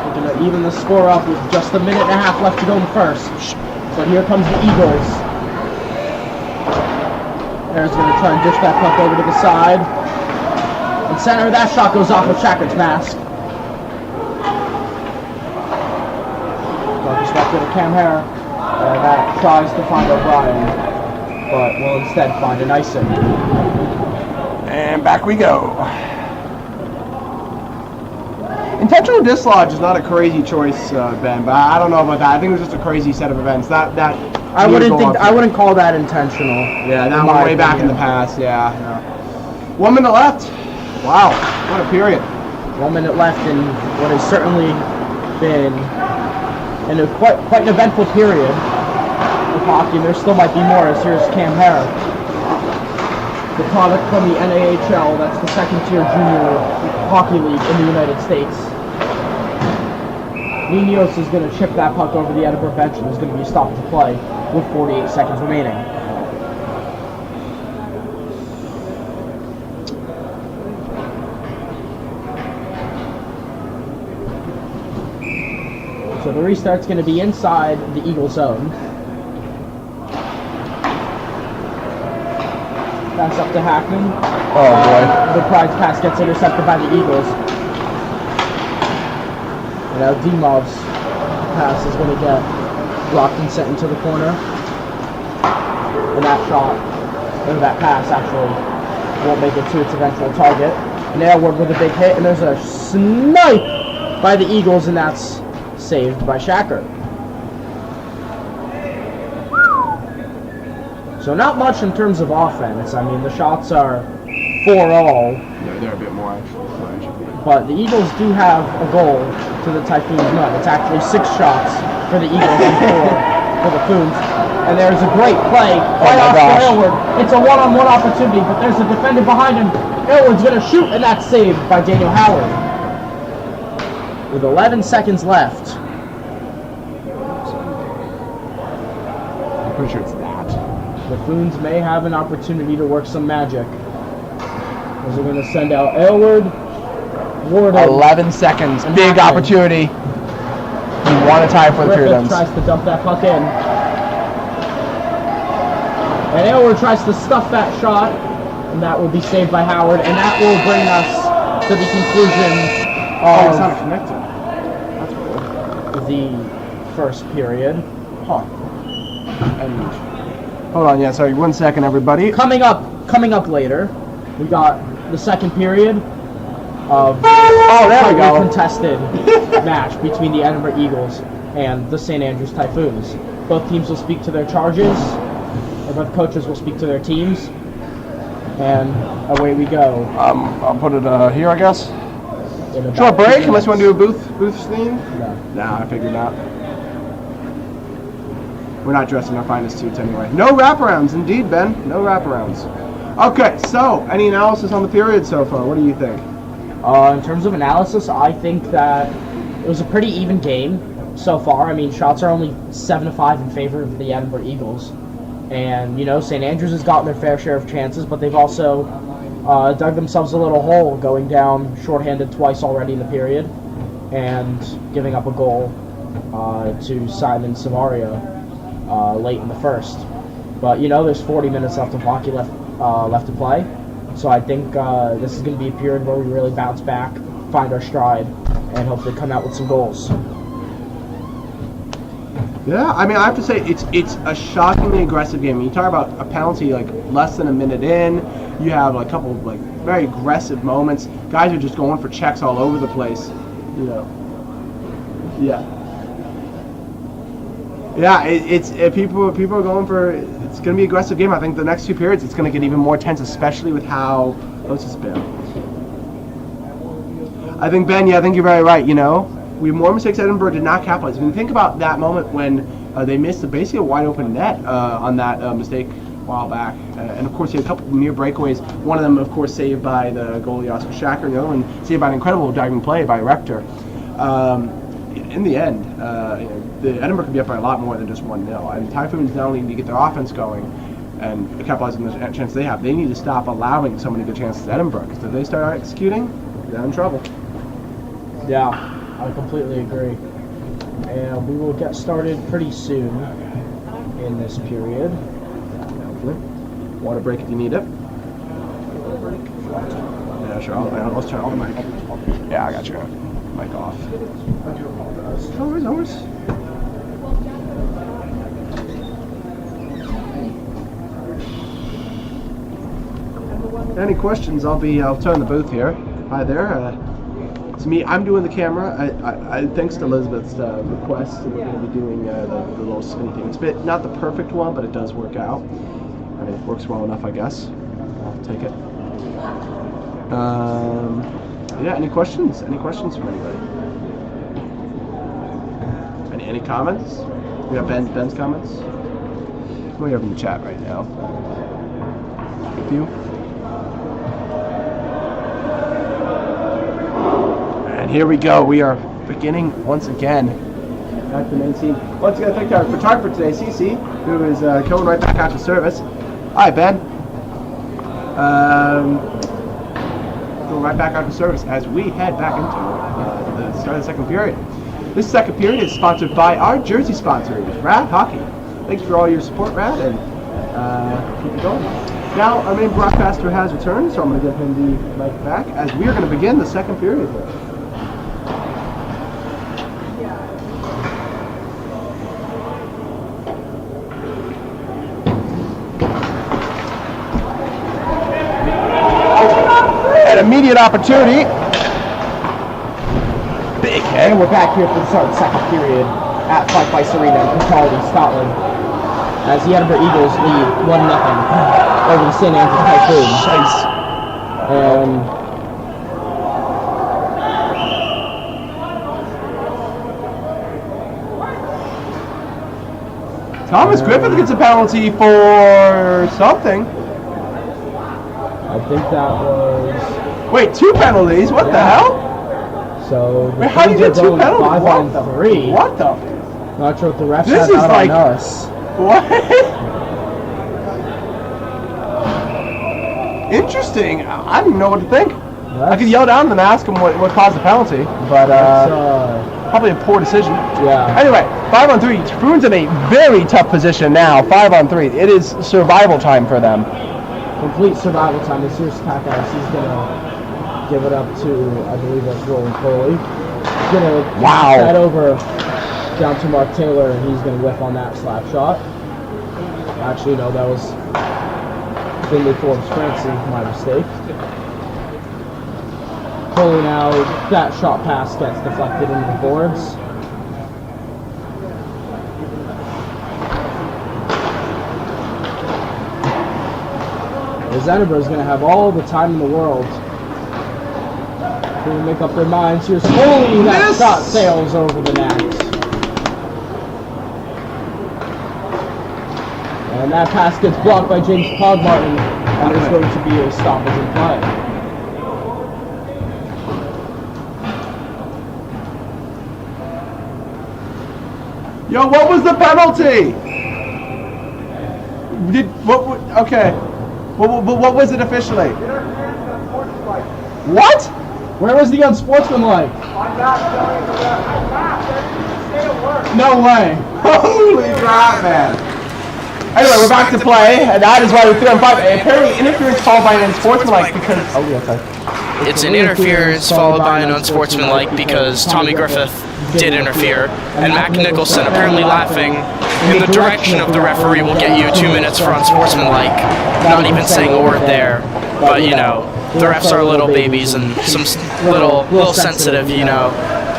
We're going to even the score up with just 1.5 minutes left to go in the first. But here comes the Eagles. Hare's going to try and dish that puck over to the side. And center, that shot goes off of Shackert's mask. Marcus Rector to Cam Hare. And that tries to find O'Brien, but will instead find an icing. And back we go. Intentional dislodge is not a crazy choice, Ben, but I don't know about that. I think it was just a crazy set of events. I wouldn't call that intentional. Yeah, that went way back in the past. Yeah. 1 minute left. Wow, what a period. 1 minute left in what has certainly been in a quite an eventful period of hockey. There still might be more, as here's Cam Hare, the product from the NAHL. That's the second-tier junior hockey league in the United States. Ninos is going to chip that puck over the Edinburgh bench, and there's going to be a stop to play with 48 seconds remaining. So the restart's going to be inside the Eagle zone. Pass up to Hackman. Oh boy. The prize pass gets intercepted by the Eagles. And now Dimov's pass is going to get blocked and sent into the corner. And that shot, or that pass actually, won't make it to its eventual target. And Aylward with a big hit, and there's a snipe by the Eagles, and that's saved by Shacker. So not much in terms of offense. I mean, the shots are 4-all. Yeah, they're a bit more actually. But the Eagles do have a goal to the Typhoons none. It's actually 6 shots for the Eagles and 4 for the Foons. And there's a great play right off to Aylward. It's a one-on-one opportunity, but there's a defender behind him. Aylward's going to shoot, and that's saved by Daniel Howard. With 11 seconds left. I'm pretty sure it's that. The Foons may have an opportunity to work some magic. As they're going to send out Aylward, Warden. 11 seconds. Big opportunity. You want to tie for the period ends. Tries to dump that puck in. And Aylward tries to stuff that shot. And that will be saved by Howard. And that will bring us to the conclusion it's not connected. That's weird. the first period. Huh. And hold on, yeah, sorry, 1 second, everybody. Coming up later, we got the second period of there we go. contested match between the Edinburgh Eagles and the St. Andrews Typhoons. Both teams will speak to their charges, or both coaches will speak to their teams, and away we go. I'll put it here, I guess. Short break, unless you want to do a booth theme? No. Nah, I figured not. We're not dressing our finest suits anyway. No wraparounds, indeed, Ben. No wraparounds. Okay, so, any analysis on the period so far? What do you think? In terms of analysis, I think that it was a pretty even game so far. I mean, shots are only 7-5 in favor of the Edinburgh Eagles. And, you know, St. Andrews has gotten their fair share of chances, but they've also dug themselves a little hole, going down shorthanded twice already in the period and giving up a goal to Simon Samaria late in the first. But, you know, there's 40 minutes left of hockey left to play. So I think this is going to be a period where we really bounce back, find our stride, and hopefully come out with some goals. Yeah, I mean, I have to say, it's a shockingly aggressive game. When you talk about a penalty, like, less than a minute in, you have a couple of, like, very aggressive moments. Guys are just going for checks all over the place, you know. Yeah. Yeah, people are going for, it's going to be an aggressive game. I think the next 2 periods, it's going to get even more tense, especially with how close it's been. I think, Ben, I think you're very right, you know. We have more mistakes. Edinburgh did not capitalize. When you think about that moment when they missed basically a wide open net on that mistake a while back, and of course you had a couple of near breakaways. One of them, of course, saved by the goalie Oscar Shacker, and the other one saved by an incredible diving play by Rector. In the end, the Edinburgh could be up by a lot more than just 1-0. I mean, Typhoons not only need to get their offense going and capitalize on the chance they have, they need to stop allowing so many good chances to Edinburgh. Because if they start executing, they're in trouble. Yeah, I completely agree. And we will get started pretty soon in this period. Water break if you need it. Yeah, sure. Let's turn on the mic. Yeah, I got your mic off. No worries. Any questions? I'll turn the booth here. Hi there. It's me. I'm doing the camera. I thanks to Elizabeth's request, we're going to be doing the little spinny thing. It's not the perfect one, but it does work out. I mean, it works well enough, I guess. I'll take it. Yeah. Any questions? Any questions from anybody? Any comments? We got Ben's comments. We have in the chat right now. A few. And here we go. We are beginning once again. Back to the main scene. Once again, thank our photographer today, CC, who is going right back out to service. Hi, Ben. Going right back out to service as we head back into the start of the second period. This second period is sponsored by our jersey sponsors, Rad Hockey. Thanks for all your support, Rad, and keep it going. Now, our main broadcaster has returned, so I'm going to give him the mic back as we are going to begin the second period here. An immediate opportunity. Big hit. And we're back here for the start of the second period at Fife Ice Arena in Quality, Scotland. As the Edinburgh Eagles lead 1-0 over the St. Andrews Typhoons. Thomas Griffith gets a penalty for something. I think that was... Wait, 2 penalties? What the hell? So the Wait, how do you get 2 Queens are going penalties? 5 on 3. What the? Not sure what the refs This had is out like- on us. What? Interesting. I don't even know what to think. I could yell down to them and ask them what caused the penalty, but probably a poor decision. Yeah. Anyway, 5 on 3. Typhoons in a very tough position now. 5 on 3. It is survival time for them. Complete survival time. This here's Takahashi. He's gonna give it up to, I believe that's Roland Coley. He's gonna Wow. that over down to Mark Taylor, and he's gonna whiff on that slap shot. Actually, no, that was Finley Forbes Francie, my mistake. Coley now, that shot pass gets deflected into the boards. As Edinburgh is going to have all the time in the world to make up their minds. Here's Coley, that shot sails over the net. And that pass gets blocked by James Pogmartin, and there's going to be a stoppage in play. Yo, what was the penalty? Okay. What was it officially? What? Where was the unsportsmanlike? No way. Holy crap, man. Anyway, we're back to play, and that is why we 3 on 5. Apparently, interference followed by an unsportsmanlike because... Oh, yeah, okay. It's an interference followed by an unsportsmanlike because Tommy Griffith did interfere, and Mac Nicholson apparently laughing in the direction of the referee will get you 2 minutes for unsportsmanlike, not even saying a word there. But, you know, the refs are little babies and some little sensitive, you know.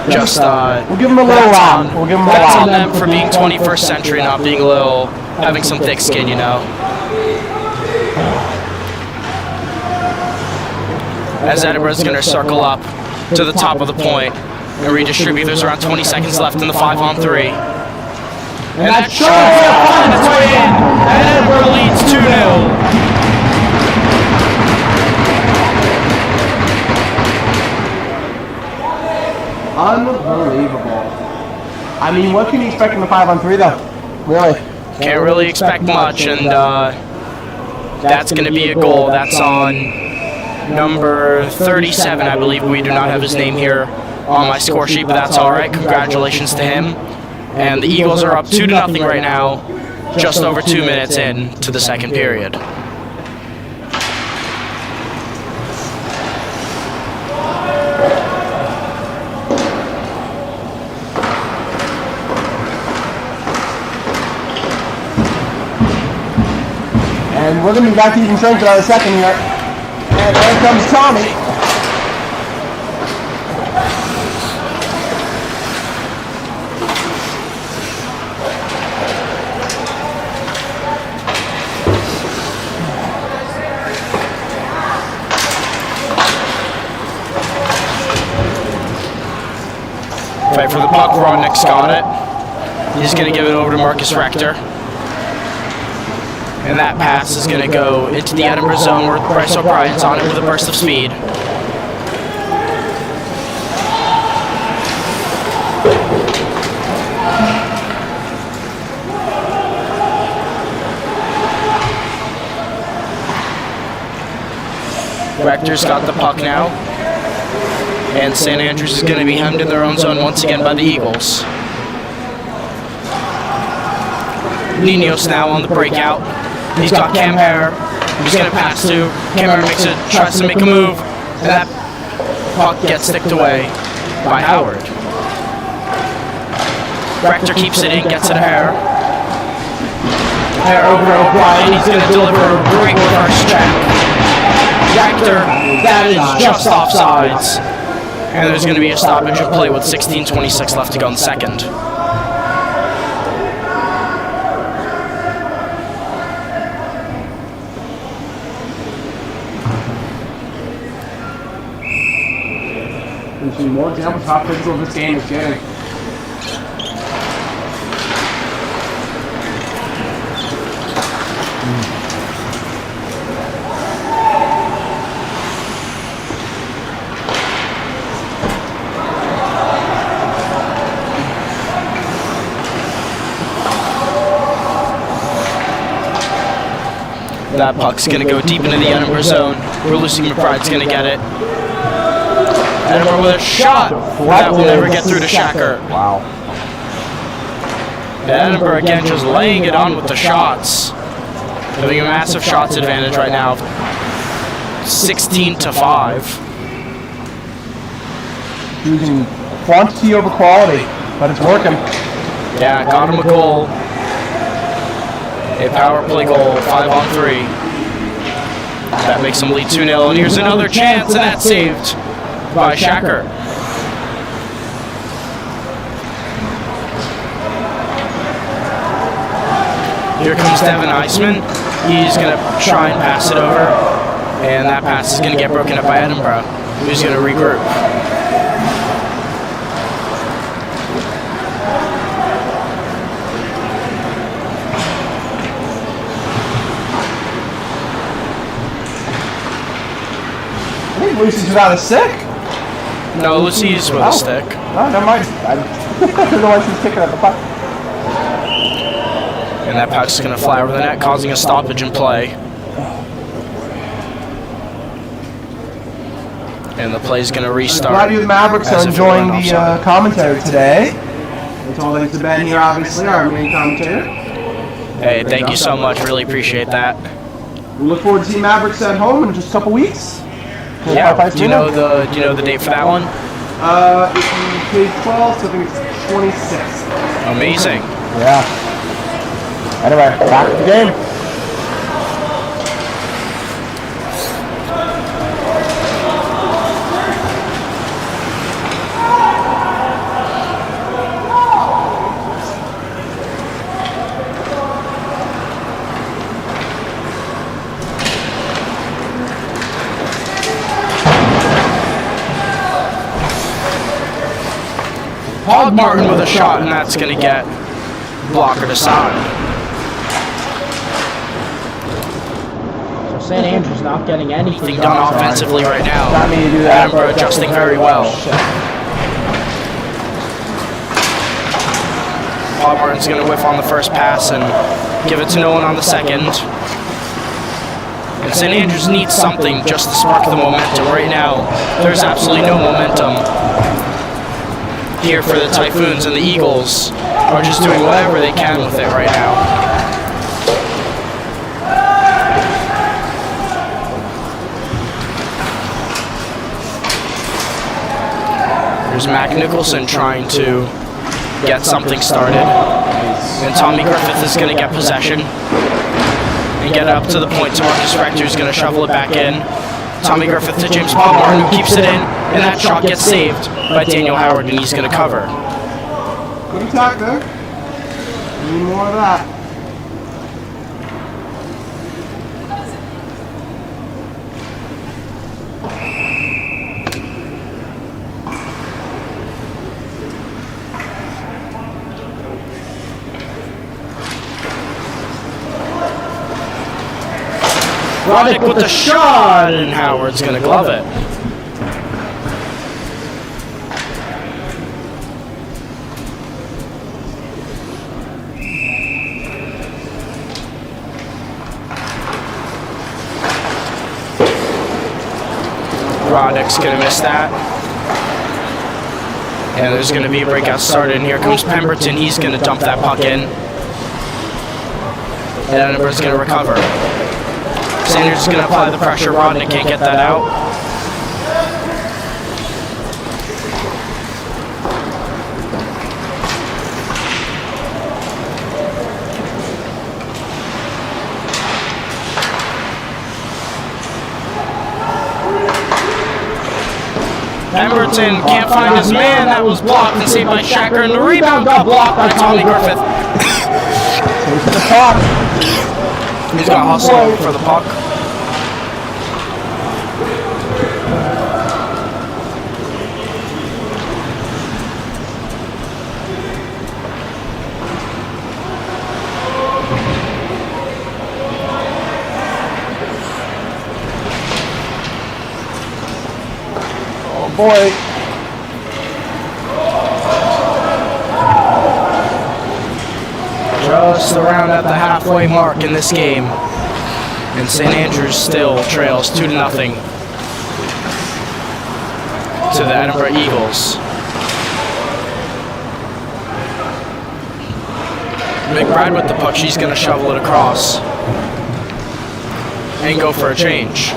Just, we'll give them a little round. We'll give them a that's on round. them for being 21st century, not being a little, having some thick skin, you know. As Edinburgh's going to circle up to the top of the point and redistribute. There's around 20 seconds left in the 5 on 3. And that shot on its way in, and Edinburgh leads 2-0. Unbelievable. I mean, what can you expect in the 5 on 3 though? Really? Can't really expect much, and that's going to be a goal. That's on number 37, I believe. We do not have his name here on my score sheet, but that's all right. Congratulations to him. And the Eagles are up 2-0 right now, just over 2 minutes in to the second period. And we're going to be back to even strength in another second here. And there comes Tommy. Fight for the puck. Rodnick's got it. He's going to give it over to Marcus Rector. And that pass is going to go into the Edinburgh zone where Bryce O'Brien's on it with a burst of speed. Rector's got the puck now. And St. Andrews is going to be hemmed in their own zone once again by the Eagles. Ninos now on the breakout. He's got Cam Hare He's going to pass to. Cameron tries to make a move, and that puck gets sticked away by Howard. Rector keeps it in, gets it to Hare. Hare over to O'Brien. He's going to deliver a great reverse check. Rector, that is just offsides. And there's going to be a stoppage of play with 16:26 left to go in the second. We've seen more examples of how physical this game is getting. That puck's going to go deep into the Edinburgh zone, where Lucy McBride's going to get it. Edinburgh with a shot that will never get through to Shacker. Wow. Edinburgh again just laying it on with the shots. Having a massive shots advantage right now. 16-5. Using quantity over quality, but it's working. Yeah, got him a goal. A power play goal, 5-on-3. That makes him lead 2-0, and here's another chance, and that's saved by Shacker. Here comes Devin Eisman. He's going to try and pass it over, and that pass is going to get broken up by Edinburgh, who's going to regroup. I think Lucy's without a stick. No, Lucy's with a stick. Oh, never mind. I don't know why she's kicking at the puck. And that puck's going to fly over the net, causing a stoppage in play. And the play's going to restart. Glad you the Mavericks are enjoying the commentary today. It's all thanks to Ben here, obviously, our main commentator. Hey, thank you so much. Really appreciate that. We look forward to seeing Mavericks at home in just a couple weeks. Yeah. Do you know the date for that one? It's page 12, so I think it's 26. Amazing. Yeah. Anyway, back to the game. Hog Martin with a shot, and that's going to get blocker to side. So St. Andrews not getting anything Done offensively right now. Got me to do that. Edinburgh adjusting very well. Hog Martin's going to whiff on the first pass and give it to Nolan on the second. And St. Andrews needs something just to spark the momentum. Right now, there's absolutely no momentum here for the Typhoons, and the Eagles are just doing whatever they can with it right now. There's Mac Nicholson trying to get something started, and Tommy Griffith is going to get possession and get it up to the point to Marcus Rector, who's going to shovel it back in. Tommy Griffith to James Pogmartin, who keeps it in, and that shot gets saved by Daniel Howard, and he's going to cover. Good attack there. Need more of that. Roddick with the shot, and Howard's going to glove it. Roddick's going to miss that. And there's going to be a breakout started, and here comes Pemberton. He's going to dump that puck in. And Edinburgh's going to recover. Sanders is going to apply the pressure. Rodnick can't get that out. Pemberton can't find his man. That was blocked and saved by Shacker, and the rebound got blocked by Tommy Griffith. Here's the puck. He's got hustle for the puck. Boy. Just around at the halfway mark in this game. And St. Andrews still trails 2-0 to the Edinburgh Eagles. McBride with the puck, she's going to shovel it across and go for a change.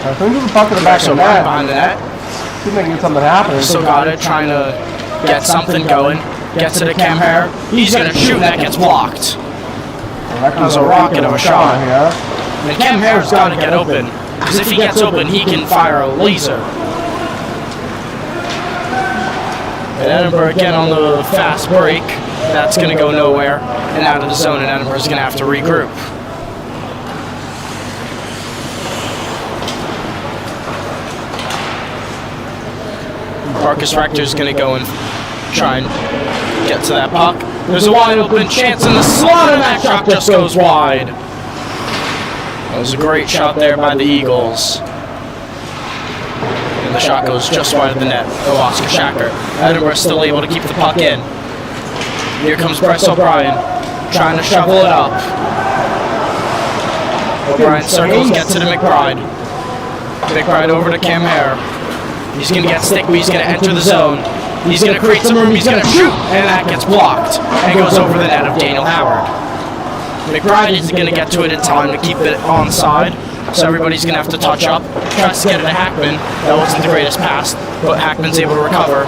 I think there's a puck in the back So of right the behind the net. See if they can get something happening. Still got it, trying to get something going. Gets it to Cam Hare. He's going to shoot, and that gets blocked. That was a rocket of a shot. Here. And Cam Hare's got to get open, because if he gets open, he can fire a laser. And Edinburgh again on the fast break. That's going to go nowhere and out of the zone, and Edinburgh's going to have to regroup. Marcus Rector's going to go and try and get to that puck. There's a wide open chance in the slot, and that shot just goes wide. That was a great shot there by the Eagles. And the shot goes just wide of the net. Oh, Oscar Shacker. Edinburgh still able to keep the puck in. Here comes Bryce O'Brien, trying to shovel it up. O'Brien circles, gets it to McBride. McBride over to Cam Hare. He's going to get stick, but he's going to enter the zone. He's going to create some room, he's going to shoot, and that gets blocked and goes over the net of Daniel Howard. McBride isn't going to get to it in time to keep it onside, so everybody's going to have to touch up. Tries to get it to Hackman. That wasn't the greatest pass, but Hackman's able to recover.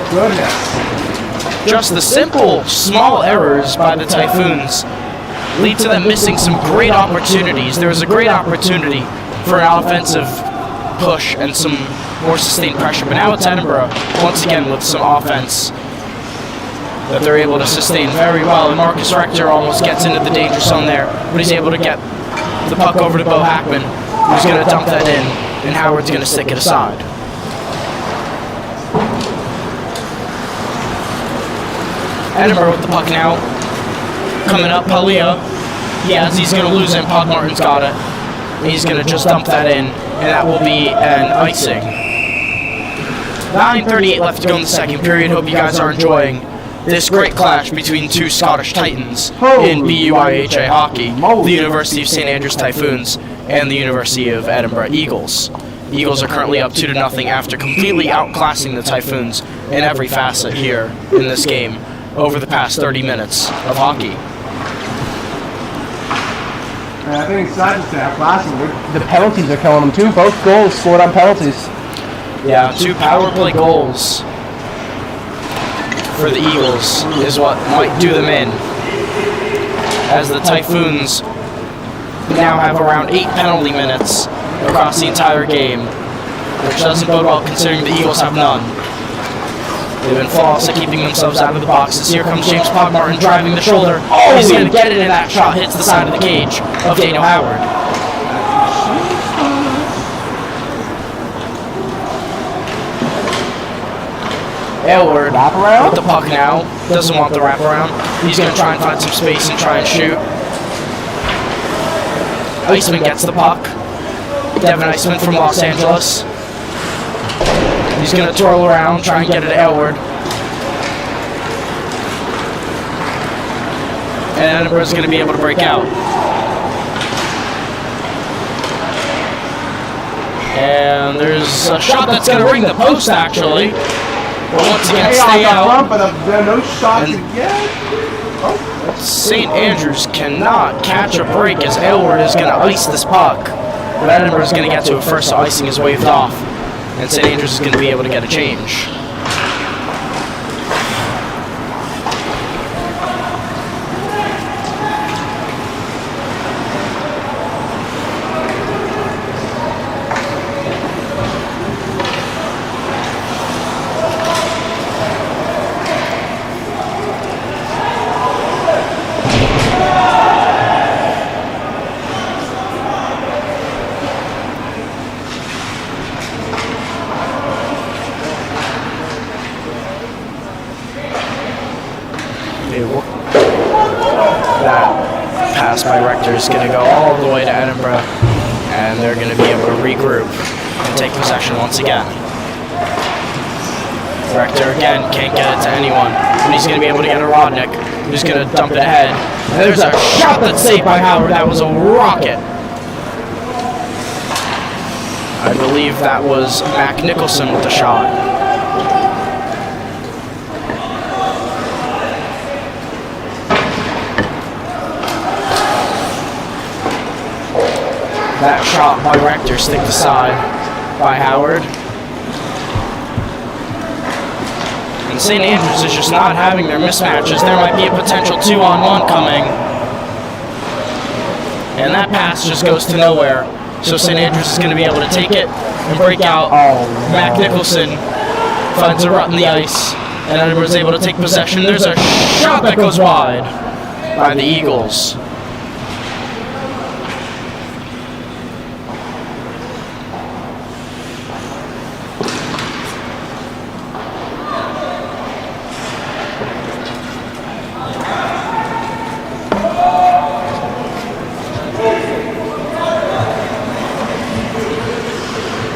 Goodness. Just the simple, small errors by the Typhoons lead to them missing some great opportunities. There was a great opportunity for an offensive push and some more sustained pressure, but now it's Edinburgh once again with some offense that they're able to sustain very well, and Marcus Rector almost gets into the danger zone there, but he's able to get the puck over to Bo Hackman, who's going to dump that in, and Howard's going to stick it aside. Edinburgh with the puck now, coming up, Palia, he's going to lose it, Pog Martin's got it. He's going to just dump that in, and that will be an icing. 9:38 left to go in the second period. Hope you guys are enjoying this great clash between two Scottish Titans in BUIHA hockey, the University of St. Andrews Typhoons and the University of Edinburgh Eagles. Eagles are currently up 2-0 after completely outclassing the Typhoons in every facet here in this game over the past 30 minutes of hockey. I think it's sad to say how classy. The penalties are killing them too. Both goals scored on penalties. Yeah, 2 power play goals for the Eagles is what might do them in, as the Typhoons now have around 8 penalty minutes across the entire game, which doesn't bode well considering the Eagles have none. They've been flawless at keeping themselves out of the boxes. Here comes James Pog Martin driving the shoulder. Oh, he's going to get it, and that shot hits the side of the cage of Daniel Howard. Aylward with the puck now. Doesn't want the wraparound. He's going to try and find some space and try and shoot. Iceman gets the puck. Devin Iceman from Los Angeles. He's going to twirl around, try and get it to Aylward. And Edinburgh's going to be able to break out. And there's a shot that's going to ring the post, actually. But once again, Payoff stay up out. front, but there are no shots And- again. St. Andrews cannot catch a break as Aylward is going to ice this puck. But Edinburgh is going to get to it first, so icing is waved off. And St. Andrews is going to be able to get a change. That pass by Rector is going to go all the way to Edinburgh, and they're going to be able to regroup and take possession once again. Rector again can't get it to anyone, but he's going to be able to get a Rodnick, who's going to dump it ahead. And there's a shot that's saved by Howard. That was a rocket. I believe that was Mac Nicholson with the shot. That shot by Rector stick aside by Howard. And St. Andrews is just not having their mismatches. There might be a potential 2-on-1 coming. And that pass just goes to nowhere. So St. Andrews is going to be able to take it and break out. Mac Nicholson finds a rut in the ice. And Edinburgh is able to take possession. There's a shot that goes wide by the Eagles.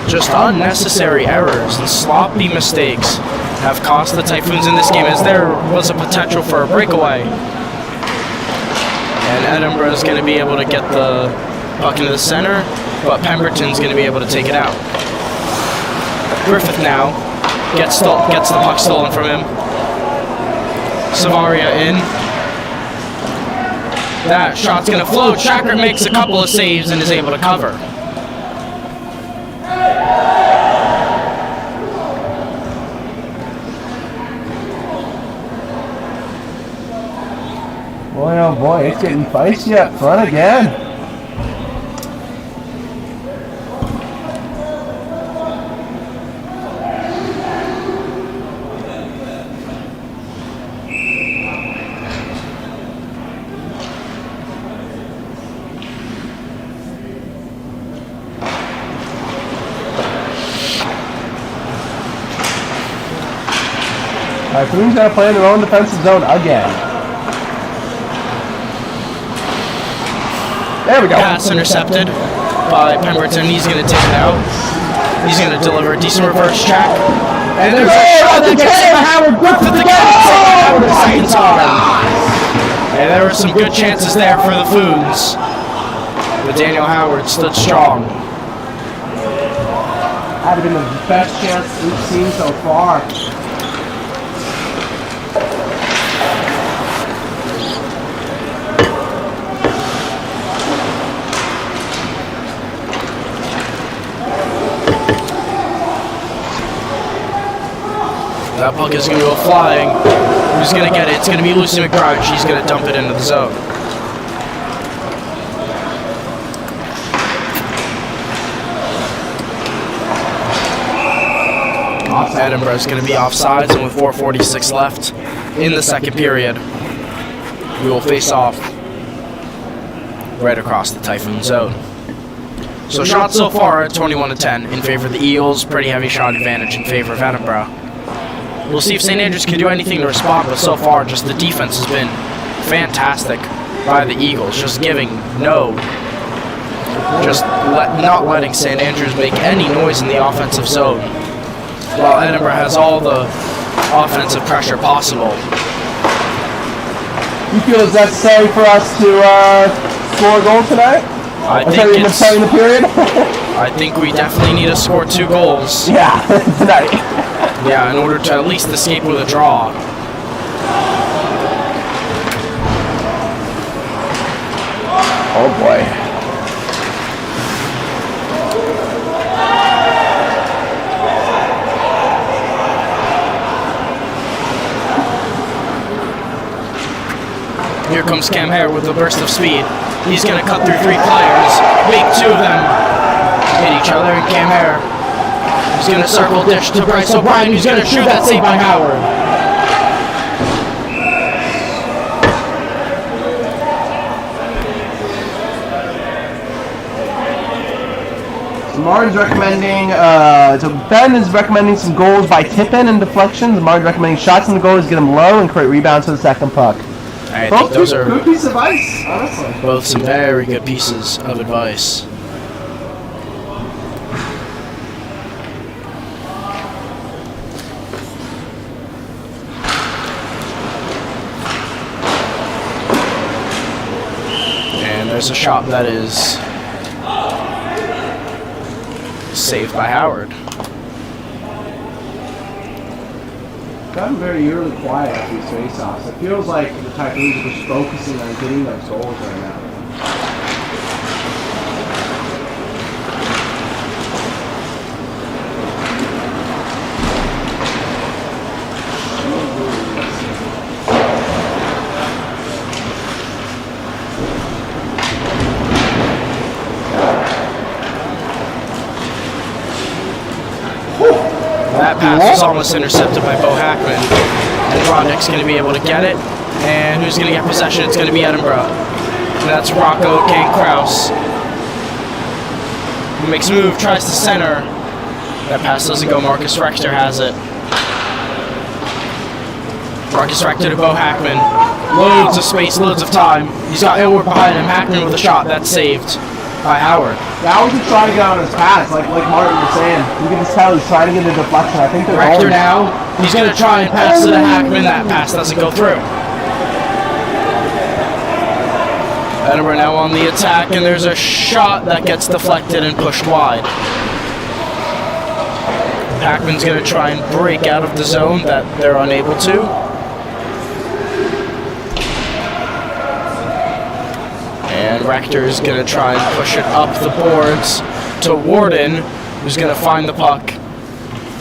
Just unnecessary errors and sloppy mistakes have cost the Typhoons in this game, as there was a potential for a breakaway. And Edinburgh is going to be able to get the puck into the center, but Pemberton's going to be able to take it out. Griffith now gets the puck stolen from him. Savaria in. That shot's going to float. Shackert makes a couple of saves and is able to cover. Boy, oh boy, it's getting feisty up front again. Typhoons gotta play in their own defensive zone again. There we go. Pass intercepted by Pemberton. He's going to take it out. He's going to deliver a decent reverse check. And there's a shot that gets to Howard. Griffith again. Howard the second time. And there were some good chances there for the Foons. But Daniel Howard stood strong. Had been the best chance we've seen so far. That puck is going to go flying. Who's going to get it? It's going to be Lucy McBride. She's going to dump it into the zone. Edinburgh is going to be offsides, and with 4:46 left in the second period, we will face off right across the Typhoon zone. So shots so far at 21-10 in favor of the Eagles. Pretty heavy shot advantage in favor of Edinburgh. We'll see if St. Andrews can do anything to respond, but so far just the defense has been fantastic by the Eagles, just giving not letting St. Andrews make any noise in the offensive zone, while Edinburgh has all the offensive pressure possible. You feel it's necessary for us to score a goal tonight? I Or think sorry, in the period? I think we definitely need to score 2 goals. Yeah, tonight. Yeah, in order to at least escape with a draw. Oh boy. Here comes Cam Hare with a burst of speed. He's going to cut through 3 players, make 2 of them hit each other, and Cam Hare is going to circle dish to Bryce O'Brien, who's going to shoot that save by Howard. So Martin's recommending, so Ben is recommending some goals by tip-in and deflections. Martin's recommending shots in the goals, get them low, and create rebounds for the second puck. I think those are good pieces of advice, honestly. both some very good pieces of advice. And there's a shot that is saved by Howard. Gotten very eerily quiet at these face-offs. It feels like the Typhoons are just focusing on getting those goals right now. That pass was almost intercepted by Bo Hackman. And Rodnick's going to be able to get it. And who's going to get possession? It's going to be Edinburgh. And that's Rocco Kane Kraus. He makes a move, tries to center. That pass doesn't go. Marcus Rector has it. Marcus Rector to Bo Hackman. Loads of space, loads of time. He's got Edward behind him. Hackman with a shot. That's saved by Howard. Yeah, Howard's just trying to get on his pass, like Martin was saying. You can just tell he's trying to get a deflection. I think they're Rector now. He's going to try and pass to the Hackman. That pass doesn't go through. Edinburgh now on the attack, and there's a shot that gets deflected and pushed wide. Hackman's going to try and break out of the zone that they're unable to. And Rector is going to try and push it up the boards to Warden, who's going to find the puck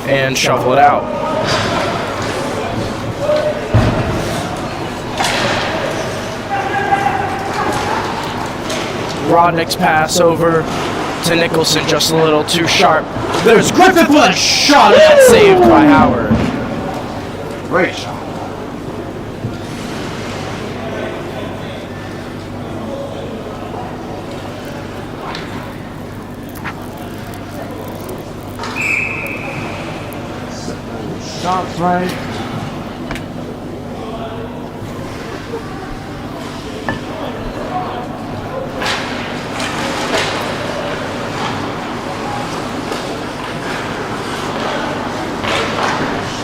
and shovel it out. Rodnick's pass over to Nicholson, just a little too sharp. There's Griffith with a shot, and that's saved by Howard. Great shot. Shots right.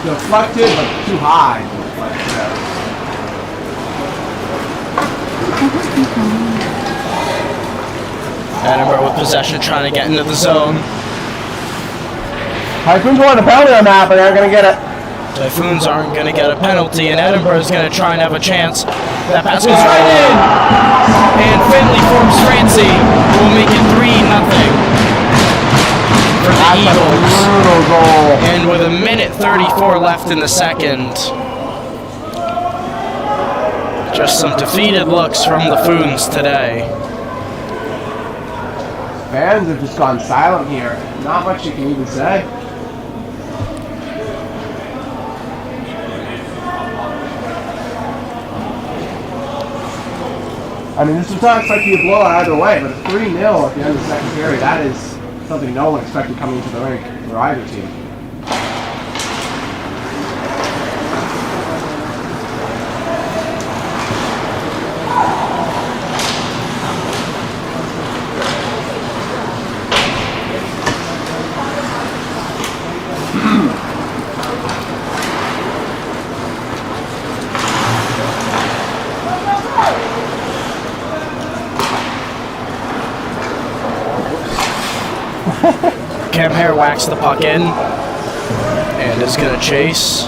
Deflected, but too high. Edinburgh with possession, trying to get into the zone. Typhoons want a penalty on that, but they're going to get it. Typhoons aren't going to get a penalty, and Edinburgh is going to try and have a chance. That pass goes right in! And Finley forms Francie will make it 3-0 for the Eagles. Brutal goal. And with a minute 34 left in the second, just some defeated looks from the Foons today. Fans have just gone silent here. Not much you can even say. I mean, this was not expecting a blowout either way, but a 3-0 at the end of the second period, that is something no one expected coming into the rink for either team. Cam Hare whacks the puck in and is going to chase.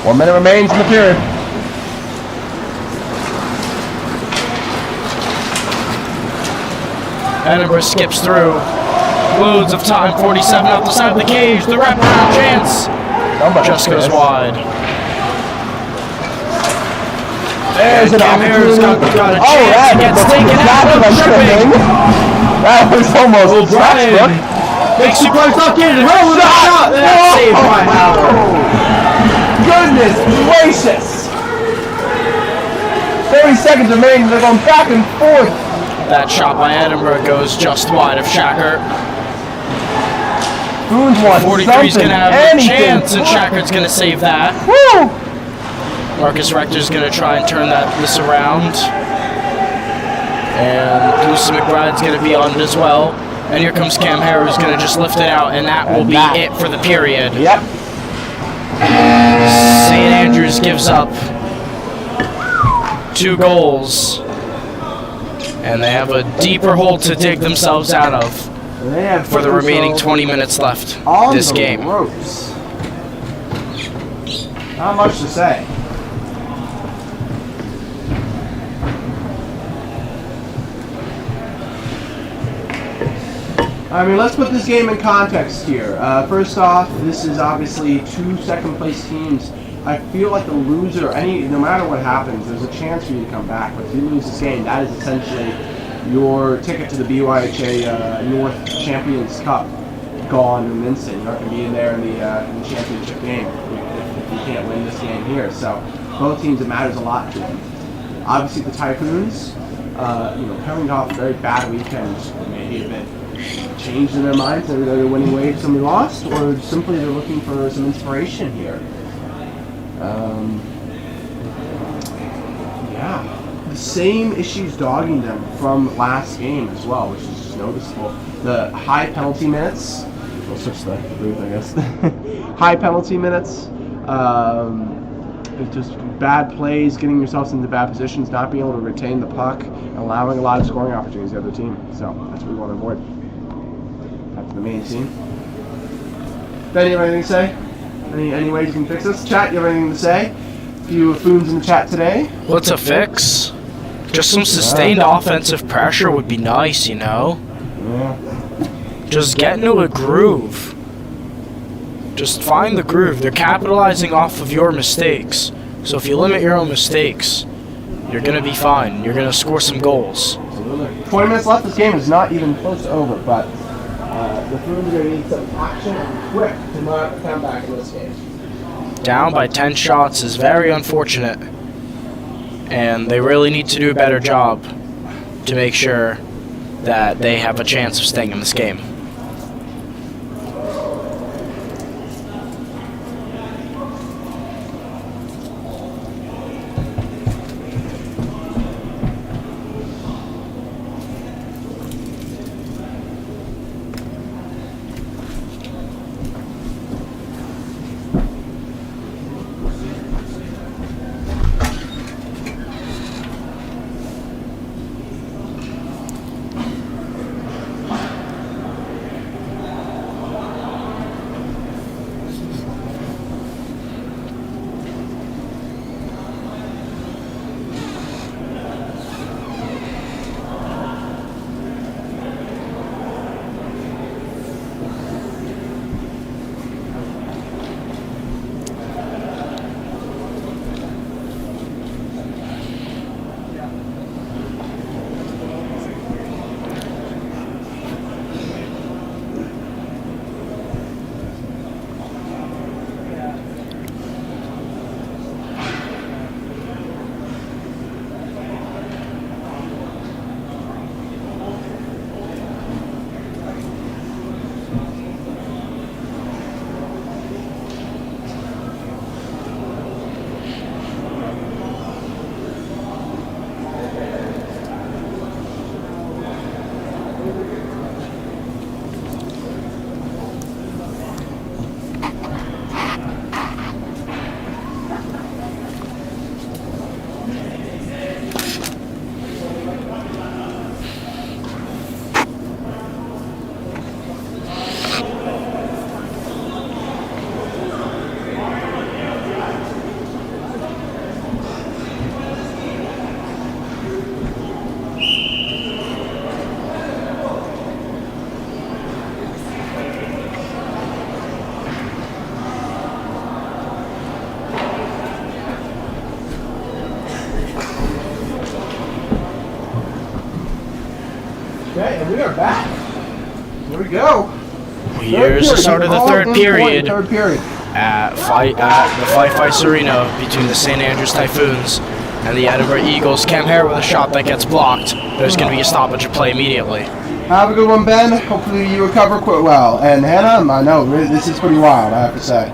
1 minute remains in the period. Edinburgh skips through. Loads of time, 47 off the side of the cage. The wraparound chance just goes wide. There's an Cam Hare's opportunity. got a chance. He gets taken out of tripping. That was almost touchdown. Big suplex lock in. Hell with a shot. That's saved by Howard. Goodness gracious! 30 seconds remaining. They're going back and forth. That shot by Edinburgh goes just wide of Shackert. Foons wants 43's something, going to have anything. a chance, and Shackert's going to save that. Woo! Marcus Rector's going to try and turn this around. And Lucy McBride's going to be on it as well. And here comes Cam Hare, who's going to just lift it out, and that will be it for the period. Yep. St. Andrews gives up 2 goals. And they have a deeper hole to dig themselves out of for the remaining 20 minutes left this game. Ropes. Not much to say. I mean, let's put this game in context here. First off, this is obviously 2 second-place teams. I feel like the loser, no matter what happens, there's a chance for you to come back. But if you lose this game, that is essentially your ticket to the BYHA North Champions Cup gone in an instant. You're not going to be in there in the championship game if you can't win this game here. So both teams, it matters a lot to them. Obviously, the Typhoons, coming off a very bad weekend, maybe a bit changed in their minds. They're winning waves and we lost, or simply they're looking for some inspiration here. The same issues dogging them from last game as well, which is just noticeable. The high penalty minutes. We'll switch the booth, I guess. High penalty minutes. It's just bad plays, getting yourselves into bad positions, not being able to retain the puck, allowing a lot of scoring opportunities to the other team. So that's what we want to avoid. That's the main team. Ben, you have anything to say? Any ways you can fix this? Chat, you have anything to say? A few Foons in the chat today. What's a fix? Just some sustained offensive pressure would be nice, you know? Yeah. Just get into a groove. Just find the groove. They're capitalizing off of your mistakes. So if you limit your own mistakes, you're going to be fine. You're going to score some goals. Absolutely. 20 minutes left. This game is not even close to over, but the Foons are going to need some action and quick to not come back in this game. Down by 10 shots is very unfortunate. And they really need to do a better job to make sure that they have a chance of staying in this game. Okay, and we are back. Here we go. Here's the start of the third period Third period. at the Fife Ice Arena between the St. Andrews Typhoons and the Edinburgh Eagles. Cam Hare with a shot that gets blocked. There's going to be a stoppage of play immediately. Have a good one, Ben. Hopefully you recover quite well. And Hannah, I know this is pretty wild, I have to say.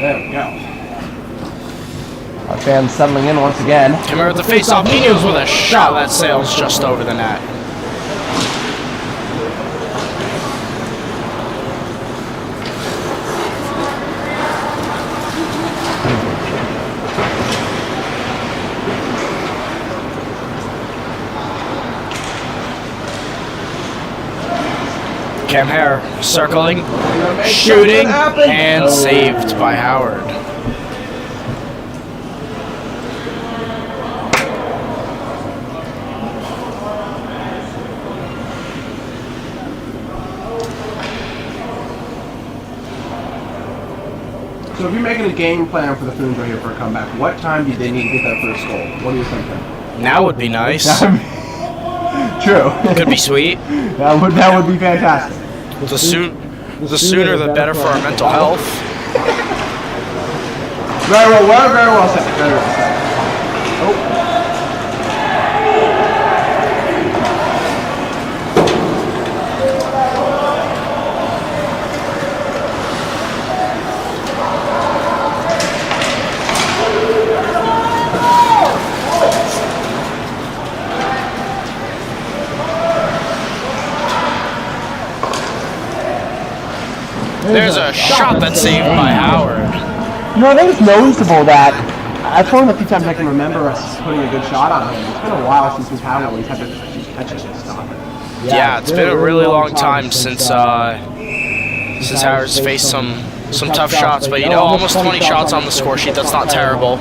There we go. Our fans settling in once again. Cam Hare with the face-off. Eagles with a shot that sails just over the net. Cam Hare circling, shooting, and saved by Howard. So if you're making a game plan for the Foons right here for a comeback, what time do they need to get that first goal? What are you thinking? Now would be nice. True. Could be sweet. That would be fantastic. The sooner the better for our mental health. Very well said. Very well said. Oh. There's a shot that's saved by Howard. You know, I think it's noticeable that I've thrown a few times I can remember us putting a good shot on him. It's been a while since we've had one where he's had to catch it and stop it. Yeah, it's been a really long time since Howard's faced some tough shots, but you know, almost 20 shots on the score sheet. That's not terrible.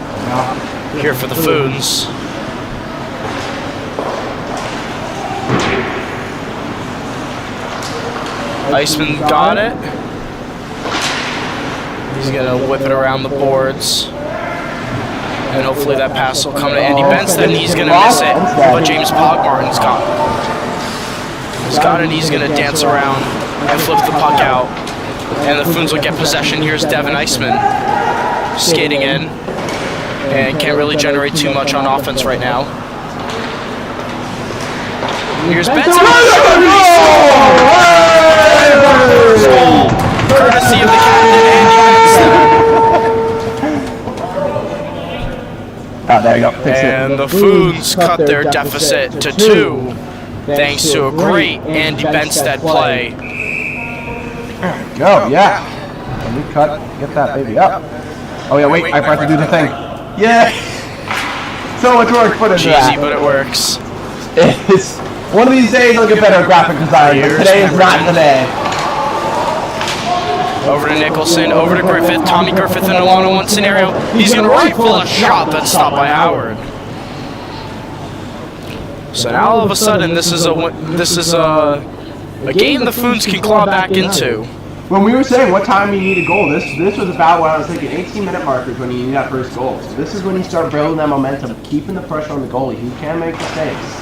Here for the Foons. Iceman got it. He's gonna whip it around the boards. And hopefully that pass will come to Andy Benstead, and he's gonna miss it. But James Pogmartin's got it. He's got it, he's gonna dance around and flip the puck out. And the Foons will get possession. Here's Devin Iceman skating in. And can't really generate too much on offense right now. Here's Benstead. Courtesy of the captain, Andy Benstead. Oh, there you go. And the Foons cut their deficit to 2, thanks to a great Andy Benstead play. There we go, yeah. And we get that baby up. Oh yeah, wait, I forgot to do the thing. Yeah. So much work put into that. Cheesy, but it works. It's one of these days I'll get better at graphic design, but today is not the day. Over to Nicholson, over to Griffith. Tommy Griffith in a one-on-one scenario. He's going to rifle a shot that's stopped by Howard. So now all of a sudden, this is a game the Foons can claw back into. When we were saying what time you need a goal, this was about what I was thinking. 18-minute markers when you need that first goal. So this is when you start building that momentum, keeping the pressure on the goalie. He can make mistakes.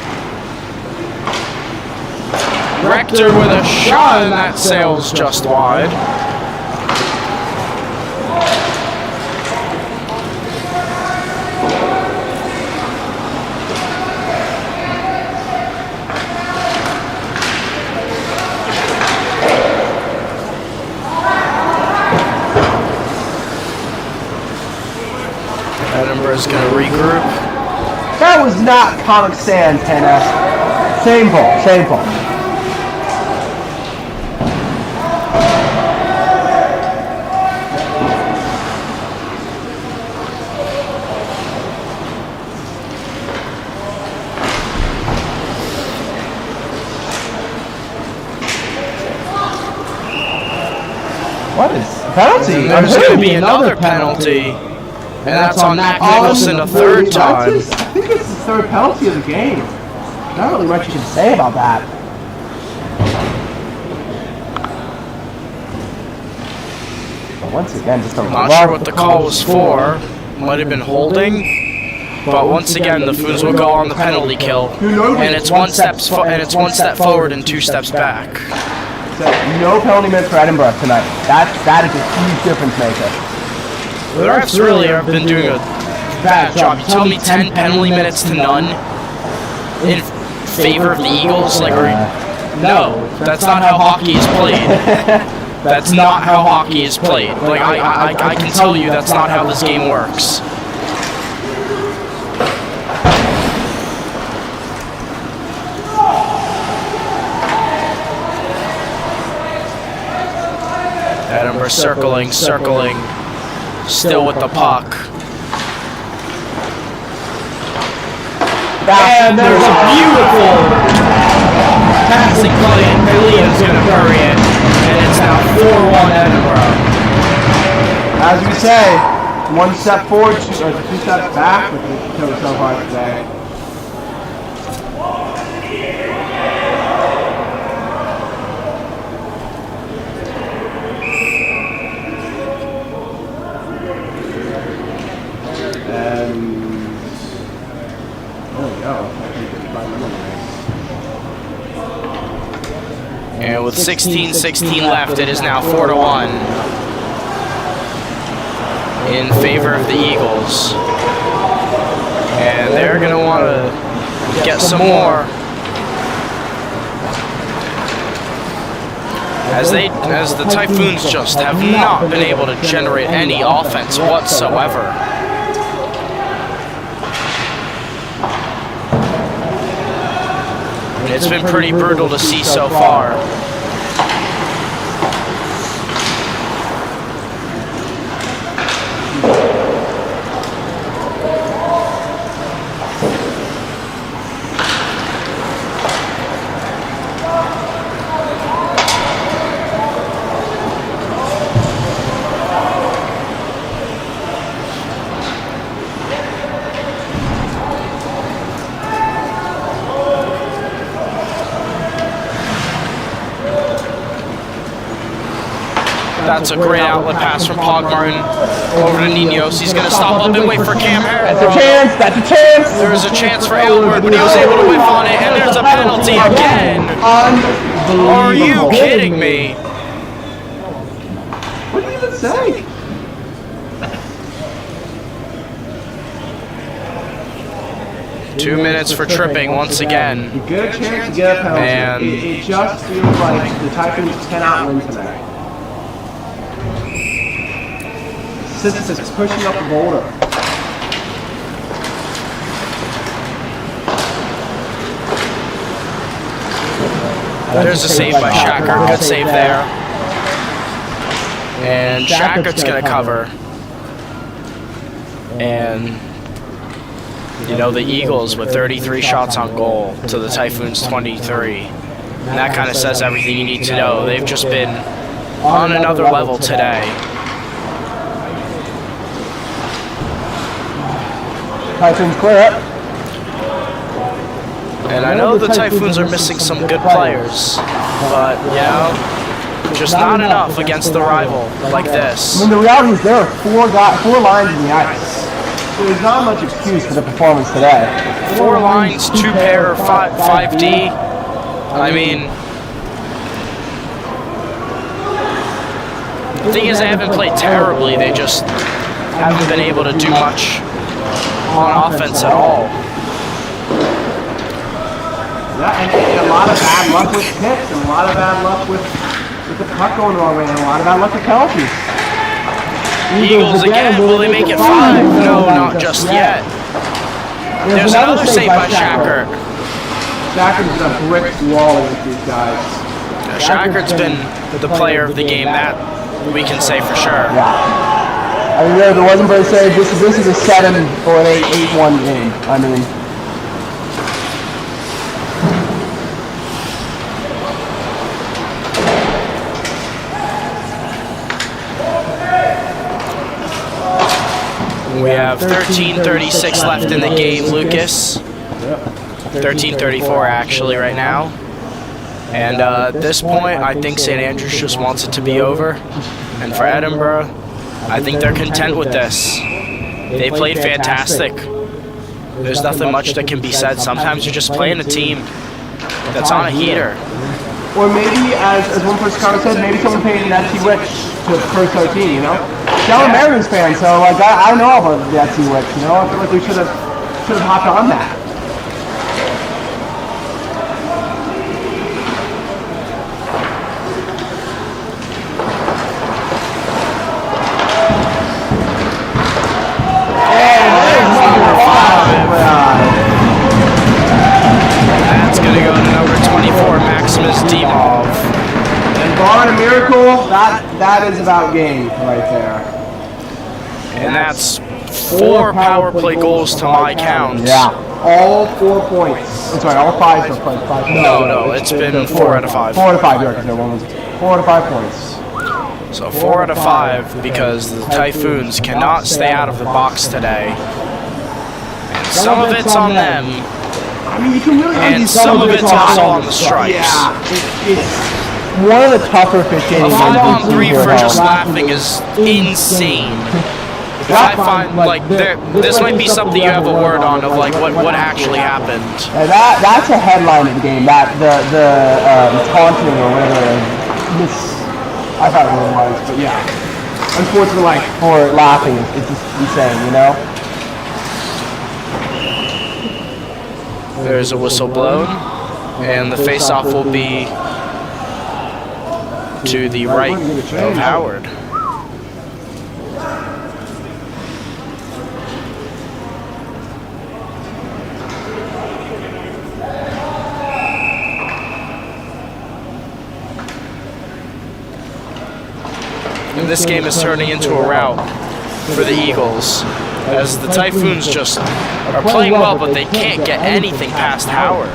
Rector with a shot, and that sails just wide. Edinburgh's going to regroup. That was not Comic Sans, Hannah. Shameful, shameful. What is penalty? There's going to be another penalty. And that's on Mac Nicholson a third time. I think it's the third penalty of the game. Not really much you can say about that. But once again, just a I'm not sure what the call was for. might have been holding, but once again the Foons will go on the penalty kill, and it's one step forward and 2 steps back. So no penalty minutes for Edinburgh tonight. That is a huge difference maker. The refs really have been doing a bad job. You tell me 10 penalty minutes to none in favor of the Eagles? Like, no, that's not how hockey is played. That's not how hockey is played. Like, I can tell you that's not how this game works. Edinburgh circling, still with the puck. And there's a beautiful passing play, and Billy's going to bury it, and it's now 4-1 Edinburgh. As we say, 1 step forward, 2 steps back, which is so hard today. And with 16-16 left, it is now 4-1 in favor of the Eagles. And they're going to want to get some more. As the Typhoons just have not been able to generate any offense whatsoever. It's been pretty brutal to see so far. That's a great outlet pass from Pogmartin over to Ninos. He's going to stop up and wait for Cam Harris. That's a chance! There's a chance for Aylward, but he was able to whiff on it, and there's a penalty again! Are you kidding me? What did you even say? Two minutes for tripping once again. You get a chance to get a penalty. And it just feels like the Typhoons cannot win tonight. Is pushing up the boulder. There's a save by Shackert. Good save there. And Shackert's going to cover. And, you know, the Eagles with 33 shots on goal to the Typhoons 23. And that kind of says everything you need to know. They've just been on another level today. Typhoons clear up. And I know the Typhoons are missing some good players, but, you know, just not enough against the rival like this. I mean, the reality is there are four lines in the ice. So there's not much excuse for the performance today. 4 lines, 2 pair, 5D. I mean, the thing is they haven't played terribly. They just haven't been able to do much on offense at all. Yeah, and a lot of bad luck with hits, and a lot of bad luck with the puck going the wrong way, and a lot of bad luck with penalties. Eagles again, will they make it 5? No, not just yet. There's another save by Shackert. Shackert's been a brick wall with these guys. Shackert's been the player of the game, that we can say for sure. Yeah. I mean, if it wasn't for a save, this is a 7 or an 8-1 game. I mean, we have 13:36 left in the game, Lucas. 13:34 actually right now. And at this point, I think St. Andrews just wants it to be over. And for Edinburgh, I think they're content with this. They played fantastic. There's nothing much that can be said. Sometimes you're just playing a team that's on a heater. Or maybe, as one person comment said, maybe someone paid that T-Witch to first our team, you know? I'm a Mariners fan, so like I know about that T-Witch, you know? I feel like we should have hopped on that. That's going to go to number 24, Maximus Dimov. And barring a miracle, that is about game right there. And that's 4 power play goals to my count. Yeah, all 4 points. Sorry, all 5 for 5. No, it's been 4 out of 5. 4 out of 5, yeah, because one was 4 out of 5 points. So 4 out of 5 because the Typhoons cannot stay out of the box today. And some of it's on them. I mean, you can really And some of it's also on the stripes. Yeah, it's one of the tougher officiating. A 5-on-3 for just laughing is insane. I find like this might be something you have a word on of like what actually happened. That's a headline of the game. That the taunting or whatever. I thought it was, but yeah. Unfortunately, like for laughing, it's just insane, you know. There's a whistle blown, and the face-off will be to the right of Howard. And this game is turning into a rout for the Eagles, as the Typhoons just are playing well, but they can't get anything past Howard.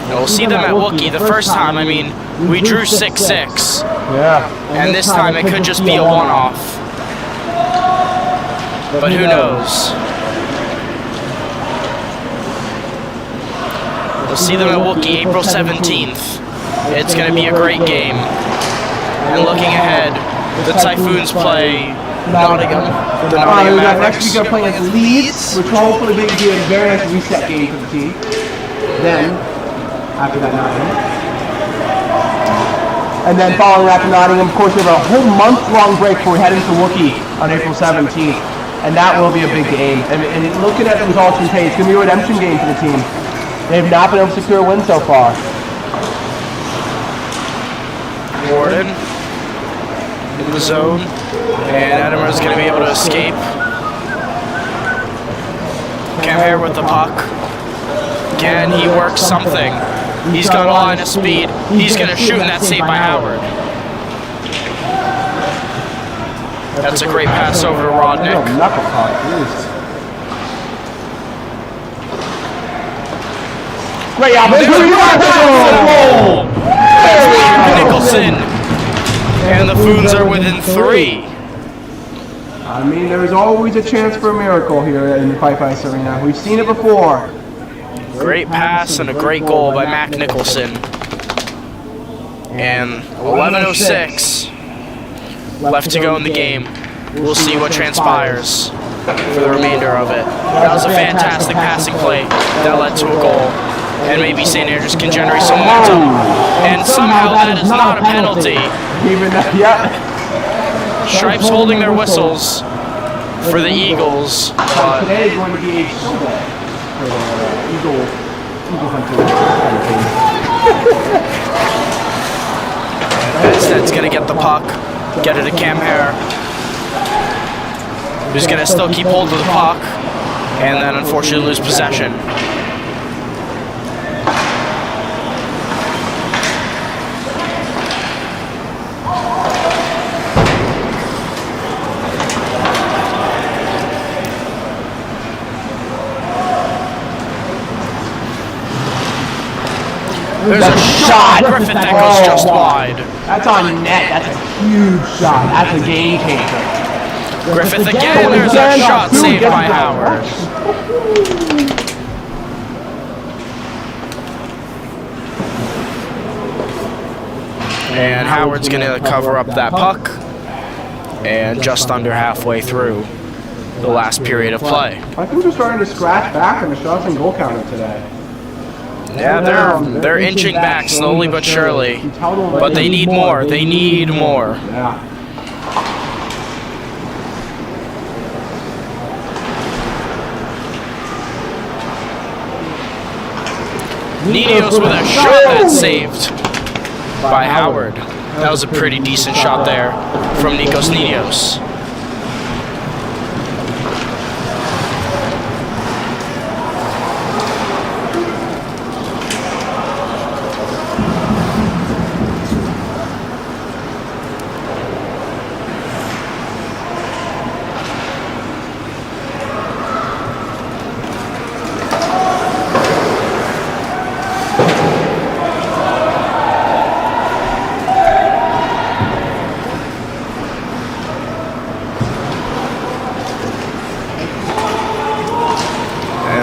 And we'll see them at Wookiee. The first time, I mean, we drew 6-6. Yeah. And this time it could just be a one-off. But who knows? We'll see them at Wookiee April 17th. It's going to be a great game. And looking ahead, the Typhoons play Nottingham. The Nottingham Mavericks. Next week we're playing against Leeds, which will hopefully be a very nice reset game for the team. Then, after that Nottingham. And then following after Nottingham, of course, we have a whole month-long break before we head into Wookiee on April 17th. And that will be a big game. And looking at the results from today, it's going to be a redemption game for the team. They have not been able to secure a win so far. Warden in the zone, and Edinburgh's going to be able to escape. Camhere with the puck. Can he work something? He's got a line of speed. He's going to shoot, and that's saved by Howard. That's a great pass over to Rodnick. Knuckle puck, jeez. Great job. That's Nicholson. And the Foons are within 3. I mean, there is always a chance for a miracle here in the Fife Ice Arena. We've seen it before. Great pass and a great goal by Mac Nicholson. And 11:06 left to go in the game. We'll see what transpires for the remainder of it. That was a fantastic passing play that led to a goal. And maybe St. Andrews can generate some momentum. And somehow that is not a penalty. Even that, yeah. Stripes holding their whistles for the Eagles. But today is going to be a show day for the Eagle Hunter kind of thing. Instead's going to get the puck, get it to Camhere, who's going to still keep hold of the puck, and then unfortunately lose possession. There's a shot. Griffith that goes just wide. That's on net. That's a huge shot. That's a game changer. Griffith again. There's a shot saved by Howard. And Howard's going to cover up that puck. And just under halfway through the last period of play. I think we're starting to scratch back on the shots and goal counter today. Yeah, they're inching back slowly but surely. But they need more. They need more. Yeah. Ninos with a shot that's saved by Howard. That was a pretty decent shot there from Nikos Ninos.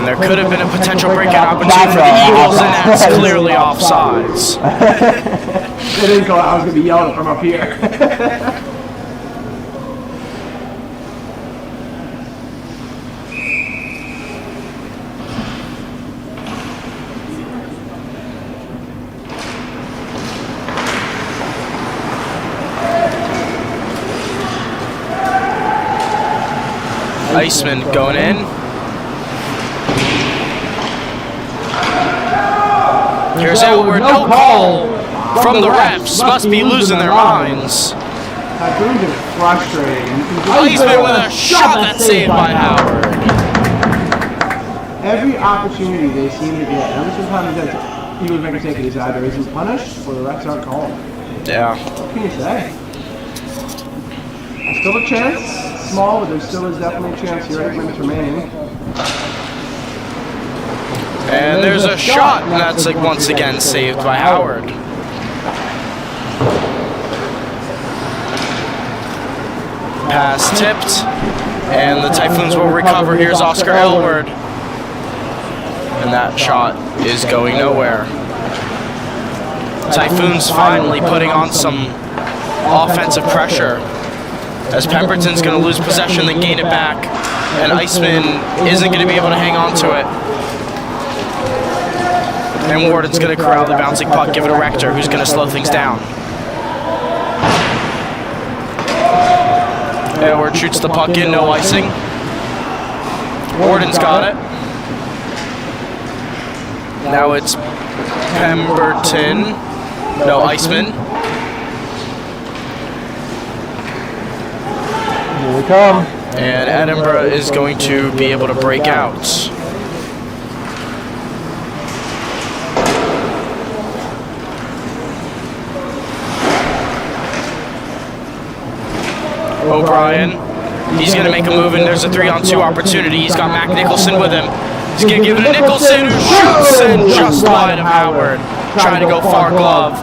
There could have been a potential breakout opportunity for the Eagles, and that's clearly offsides. It didn't go out. I was going to be yelling from up here. Iceman going in. Here's Elwood, no call from the refs. Must be losing their minds. Typhoons are frustrating. Iceman with a shot that's saved by Howard. Every opportunity they seem to get, every single time that Eagles make a mistake, it is either isn't punished or the refs aren't called. Yeah. What can you say? Still a chance. Small, but there still is definitely a chance here. 8 minutes remaining. And there's a shot, and that's like once again saved by Howard. Pass tipped, and the Typhoons will recover. Here's Oscar Elward. And that shot is going nowhere. Typhoons finally putting on some offensive pressure. As Pemberton's going to lose possession, then gain it back. And Iceman isn't going to be able to hang on to it. And Warden's going to corral the bouncing puck, give it to Rector, who's going to slow things down. Edward shoots the puck in, no icing. Warden's got it. Now it's Pemberton. No, Iceman. Here we come. And Edinburgh is going to be able to break out. O'Brien, he's going to make a move, and there's a 3-on-2 opportunity. He's got Mac Nicholson with him. He's going to give it to Nicholson, who shoots and just wide of Howard. Trying to go far glove.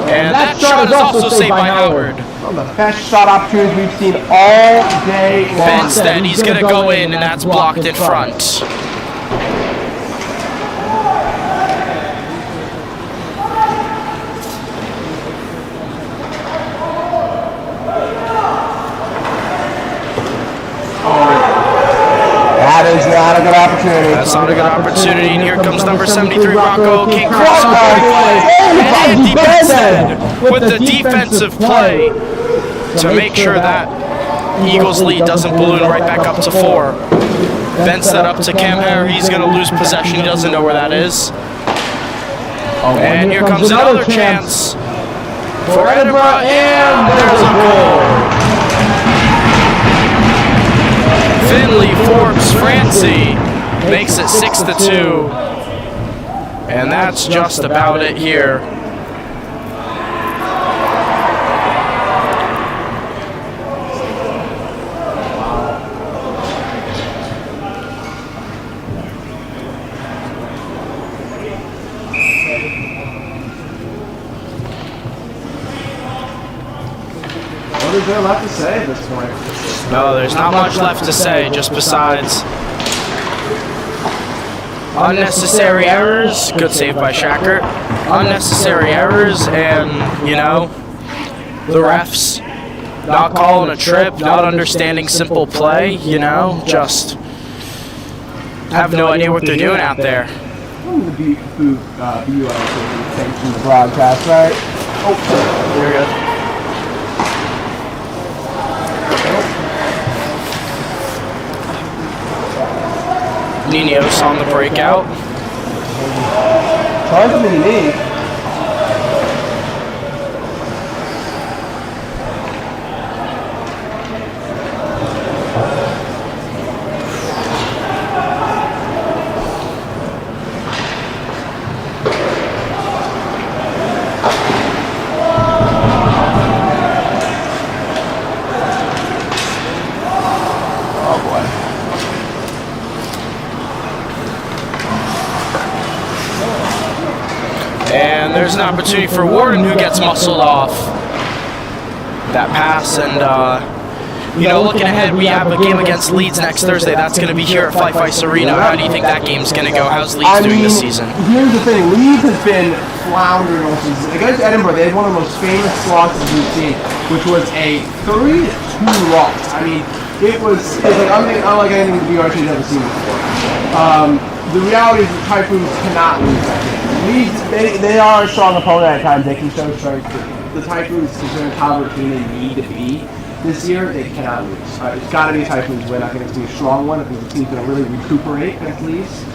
And that shot is also saved by Howard. One of the best shot opportunities we've seen all day long. Instead, he's going to go in, and that's blocked in front. That is not a good opportunity. That's not a good opportunity, and here comes number 73, Rocco King crossover play. And Andy Benstead with the defensive play to make sure that Eagles lead doesn't balloon right back up to 4. Benstead up to Cam Hare. He's going to lose possession. He doesn't know where that is. And here comes another chance for Edinburgh, and there's a goal. Finley, Forbes, Francie makes it 6-2. And that's just about it here. What is there left to say at this point? No, there's not much left to say, just besides unnecessary errors. Good save by Shackert. Unnecessary errors, and, you know, the refs not calling a trip, not understanding simple play, you know, just have no idea what they're doing out there. The sanctioned the broadcast, right? Oh, You're good. Ninos on the breakout. Trying to mini. And there's an opportunity for Warden, who gets muscled off that pass. And, you know, looking ahead, we have a game against Leeds next Thursday. That's going to be here at Fife Ice Arena. How do you think that game's going to go? How's Leeds doing this season? Here's the thing. Leeds has been floundering all season. Against Edinburgh, they had one of the most famous losses we've seen, which was a 3-2 loss. I mean, it was like unlike anything the BRT has ever seen before. The reality is the Typhoons cannot lose that game. Leeds, they are a strong opponent at times. They can show strength. The Typhoons, considering how their team they need to be this year, they cannot lose. It's got to be a Typhoons win. I think it's going to be a strong one. I think the team's going to really recuperate against Leeds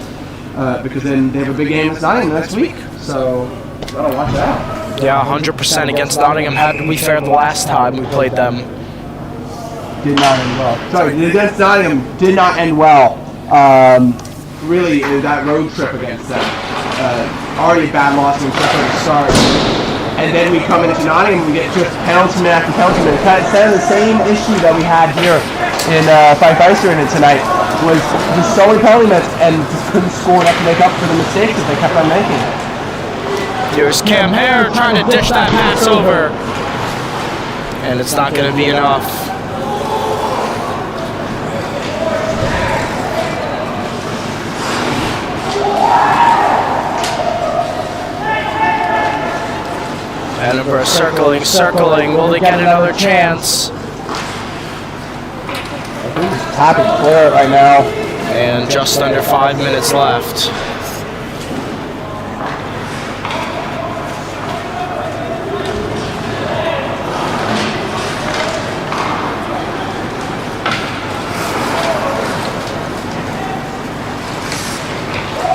because then they have a big game against Nottingham next week. So, gotta watch that. Yeah, 100% against Nottingham. How did we fare the last time we played them? Did not end well. Sorry, against Nottingham did not end well. Really, that road trip against them. Already a bad loss in the start. And then we come into Nottingham and we get just penalty man after penalty man. Kind of the same issue that we had here in Fife Ice Arena tonight was just so many penalty minutes and just couldn't score enough to make up for the mistakes that they kept on making. Here's Cam Hare trying to dish that pass over. And it's not going to be enough. Edinburgh circling. Will they get another chance? Happy to clear it right now. And just under 5 minutes left.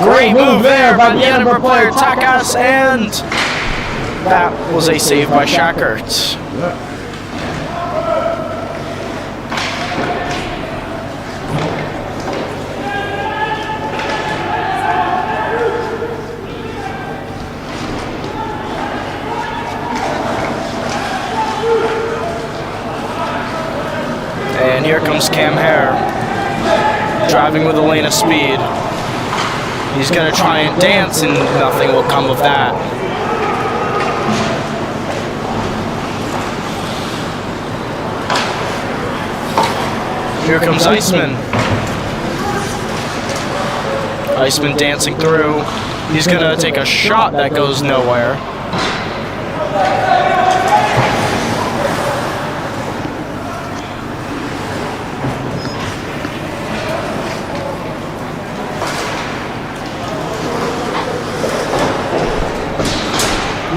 Great move there by the Edinburgh player, Takas, and that was a save by Shackert. And here comes Cam Hare, driving with a lane of speed. He's going to try and dance, and nothing will come of that. Here comes Iceman. Iceman dancing through. He's going to take a shot that goes nowhere.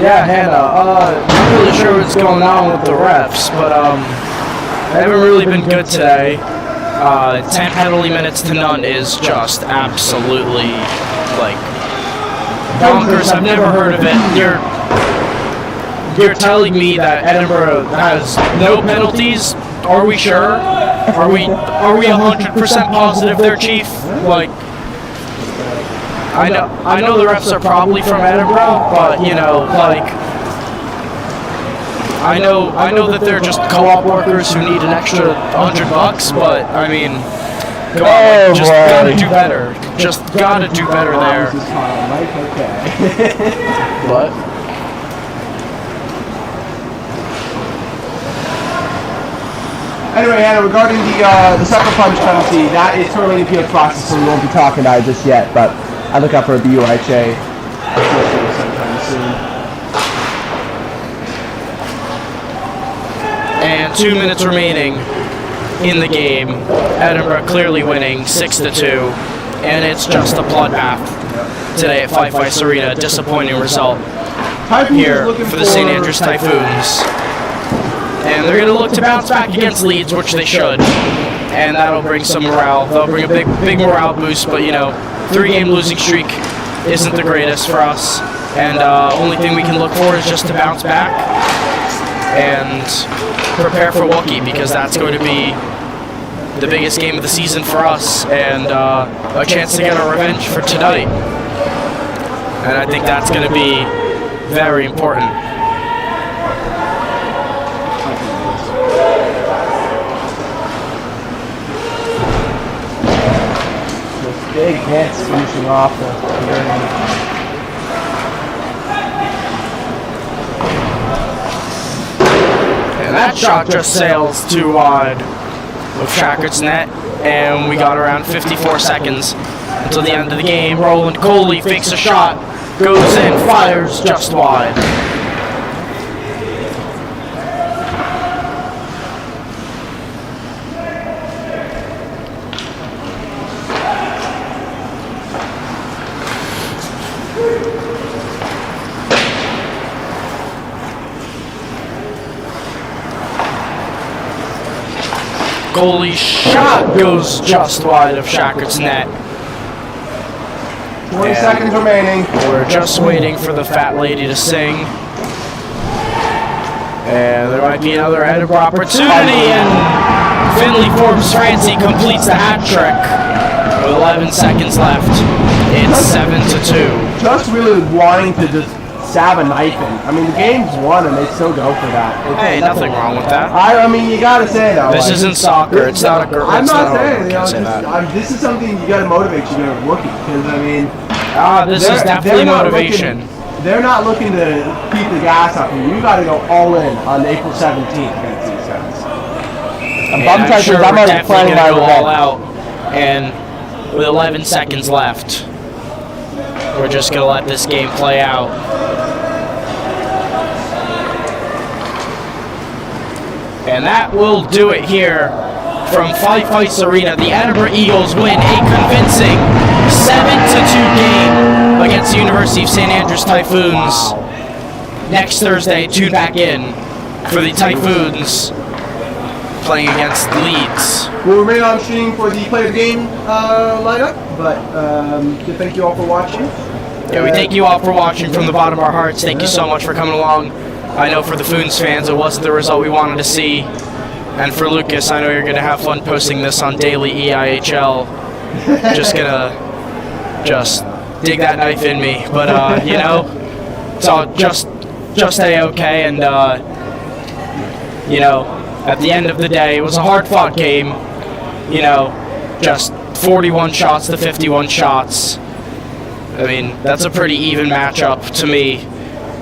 Yeah, Hannah, not really sure what's going on with the refs, but they haven't really been good today. 10 penalty minutes to none is just absolutely, like, bonkers. I've never heard of it. You're telling me that Edinburgh has no penalties? Are we sure? Are we 100% positive there, Chief? Like, I know the refs are probably from Edinburgh, but you know, like, I know that they're just co-op workers who need an extra $100, but I mean, come on, like, just gotta do better. Just gotta do better there. What? Anyway, Hannah, regarding the sucker punch penalty, that is totally in the appeals process, so we won't be talking about it just yet, but I look out for a BUHA sometime soon. and 2 minutes remaining in the game. Edinburgh clearly winning 6-2, and it's just a bloodbath today at Fife Ice Arena. Disappointing result here for the St. Andrews Typhoons. And they're going to look to bounce back against Leeds, which they should, and that'll bring some morale. They'll bring a big morale boost, but you know, 3-game losing streak isn't the greatest for us, and only thing we can look for is just to bounce back and prepare for Wookie, because that's going to be the biggest game of the season for us, and a chance to get our revenge for tonight. And I think that's going to be very important. Big hits finishing off the period. And that shot just sails too wide of Shackert's net, and we got around 54 seconds until the end of the game. Roland Coley fakes a shot, goes in, fires just wide. Goalie shot goes just wide of Shackert's net. 20 seconds remaining. We're just waiting for the fat lady to sing. And there might be another Edinburgh opportunity, and Finley Forbes Francie completes the hat trick with 11 seconds left. It's 7-2. Just really wanting to just stab a knife in. I mean, the game's won and they still go for that. Hey, nothing wrong with that. I mean, you gotta say though. This isn't soccer. It's not a girl. I'm not saying, you know, this is something you gotta motivate you to rookie, because I mean, this is definitely motivation. They're not looking to keep the gas up. You gotta go all in on April 17th against these guys. I'm sure we're definitely gonna go all out. And with 11 seconds left, we're just gonna let this game play out. And that will do it here from Fife Ice Arena. The Edinburgh Eagles win a convincing 7-2 game against the University of St. Andrews Typhoons. Next Thursday, tune back in for the Typhoons playing against Leeds. We'll remain on stream for the play of the game lineup, but thank you all for watching. Yeah, we thank you all for watching from the bottom of our hearts. Thank you so much for coming along. I know for the Foons fans, it wasn't the result we wanted to see. And for Lucas, I know you're going to have fun posting this on daily EIHL. Just going to dig that knife in me. But, you know, it's all just A-okay. And, you know, at the end of the day, it was a hard-fought game. You know, just 41 shots to 51 shots. I mean, that's a pretty even matchup to me.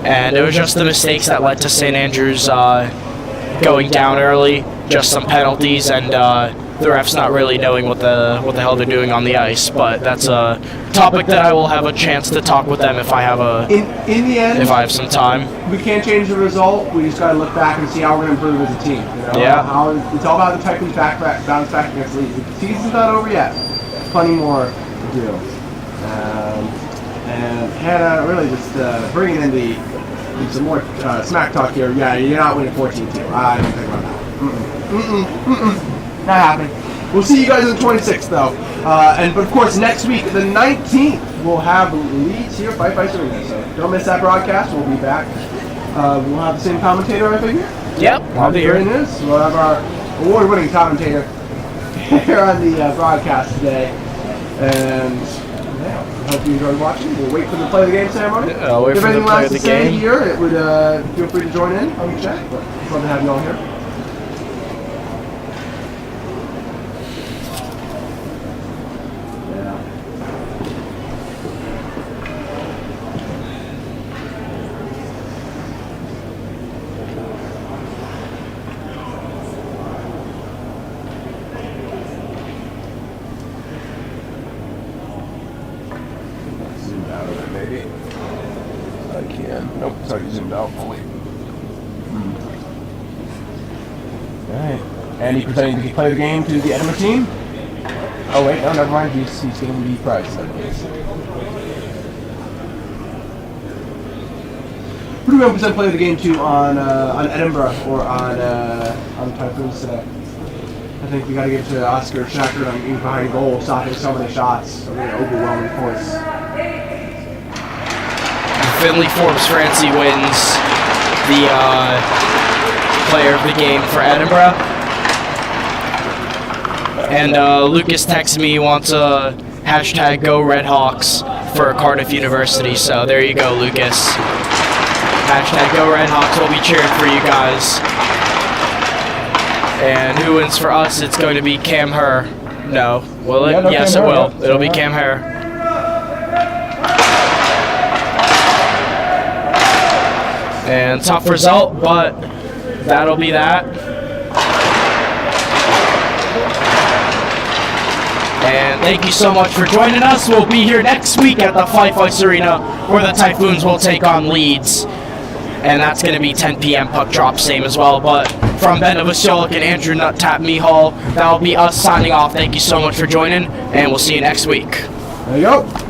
And it was just the mistakes that led to St. Andrews going down early, just some penalties, and the refs not really knowing what the hell they're doing on the ice. But that's a topic that I will have a chance to talk with them if I have in the end, if I have some time. We can't change the result. We just got to look back and see how we're going to improve as a team. You know? Yeah. It's all about the Typhoons bounce back against Leeds. The season's not over yet. Plenty more to do. And Hannah, really just bringing in some more smack talk here. Yeah, you're not winning 14-2. I don't think about that. Not happening. We'll see you guys on the 26th, though. But of course, next week, the 19th, we'll have Leeds here, Fife Ice Arena. So don't miss that broadcast. We'll be back. We'll have the same commentator, I figure. Yep, I'll be here. We'll have our award-winning commentator here on the broadcast today. And I hope you enjoyed watching. We'll wait for the play of the game ceremony. I'll wait for the play of the game. Here, it would feel free to join in on the chat. But it's fun to have you all here. Yeah. Nope, it's already zoomed out fully. Alright. And he's presenting the play of the game to the Edinburgh team. Oh wait, no, never mind. He's getting the prize. Who do we represent play of the game to on Edinburgh or on Typhoons today? I think we got to give it to Oscar Shacker on being behind goal, stopping so many shots, so really overwhelming force. Finley Forbes Francie wins the player of the game for Edinburgh. And Lucas texted me he wants a hashtag Go Redhawks for Cardiff University. So there you go, Lucas. Hashtag Go Redhawks. We'll be cheering for you guys. And who wins for us? It's going to be Cam Herr. No. Will it? Yeah, no, yes, Cam it Herr, will. yeah. It'll be Cam Herr. And tough result, but that'll be that. And thank you so much for joining us. We'll be here next week at the Fife Ice Arena where the Typhoons will take on Leeds. And that's going to be 10 p.m. puck drop, same as well. But from Ben Novoselic and Andrew Nuttap Mihal, that'll be us signing off. Thank you so much for joining, and we'll see you next week. There you go.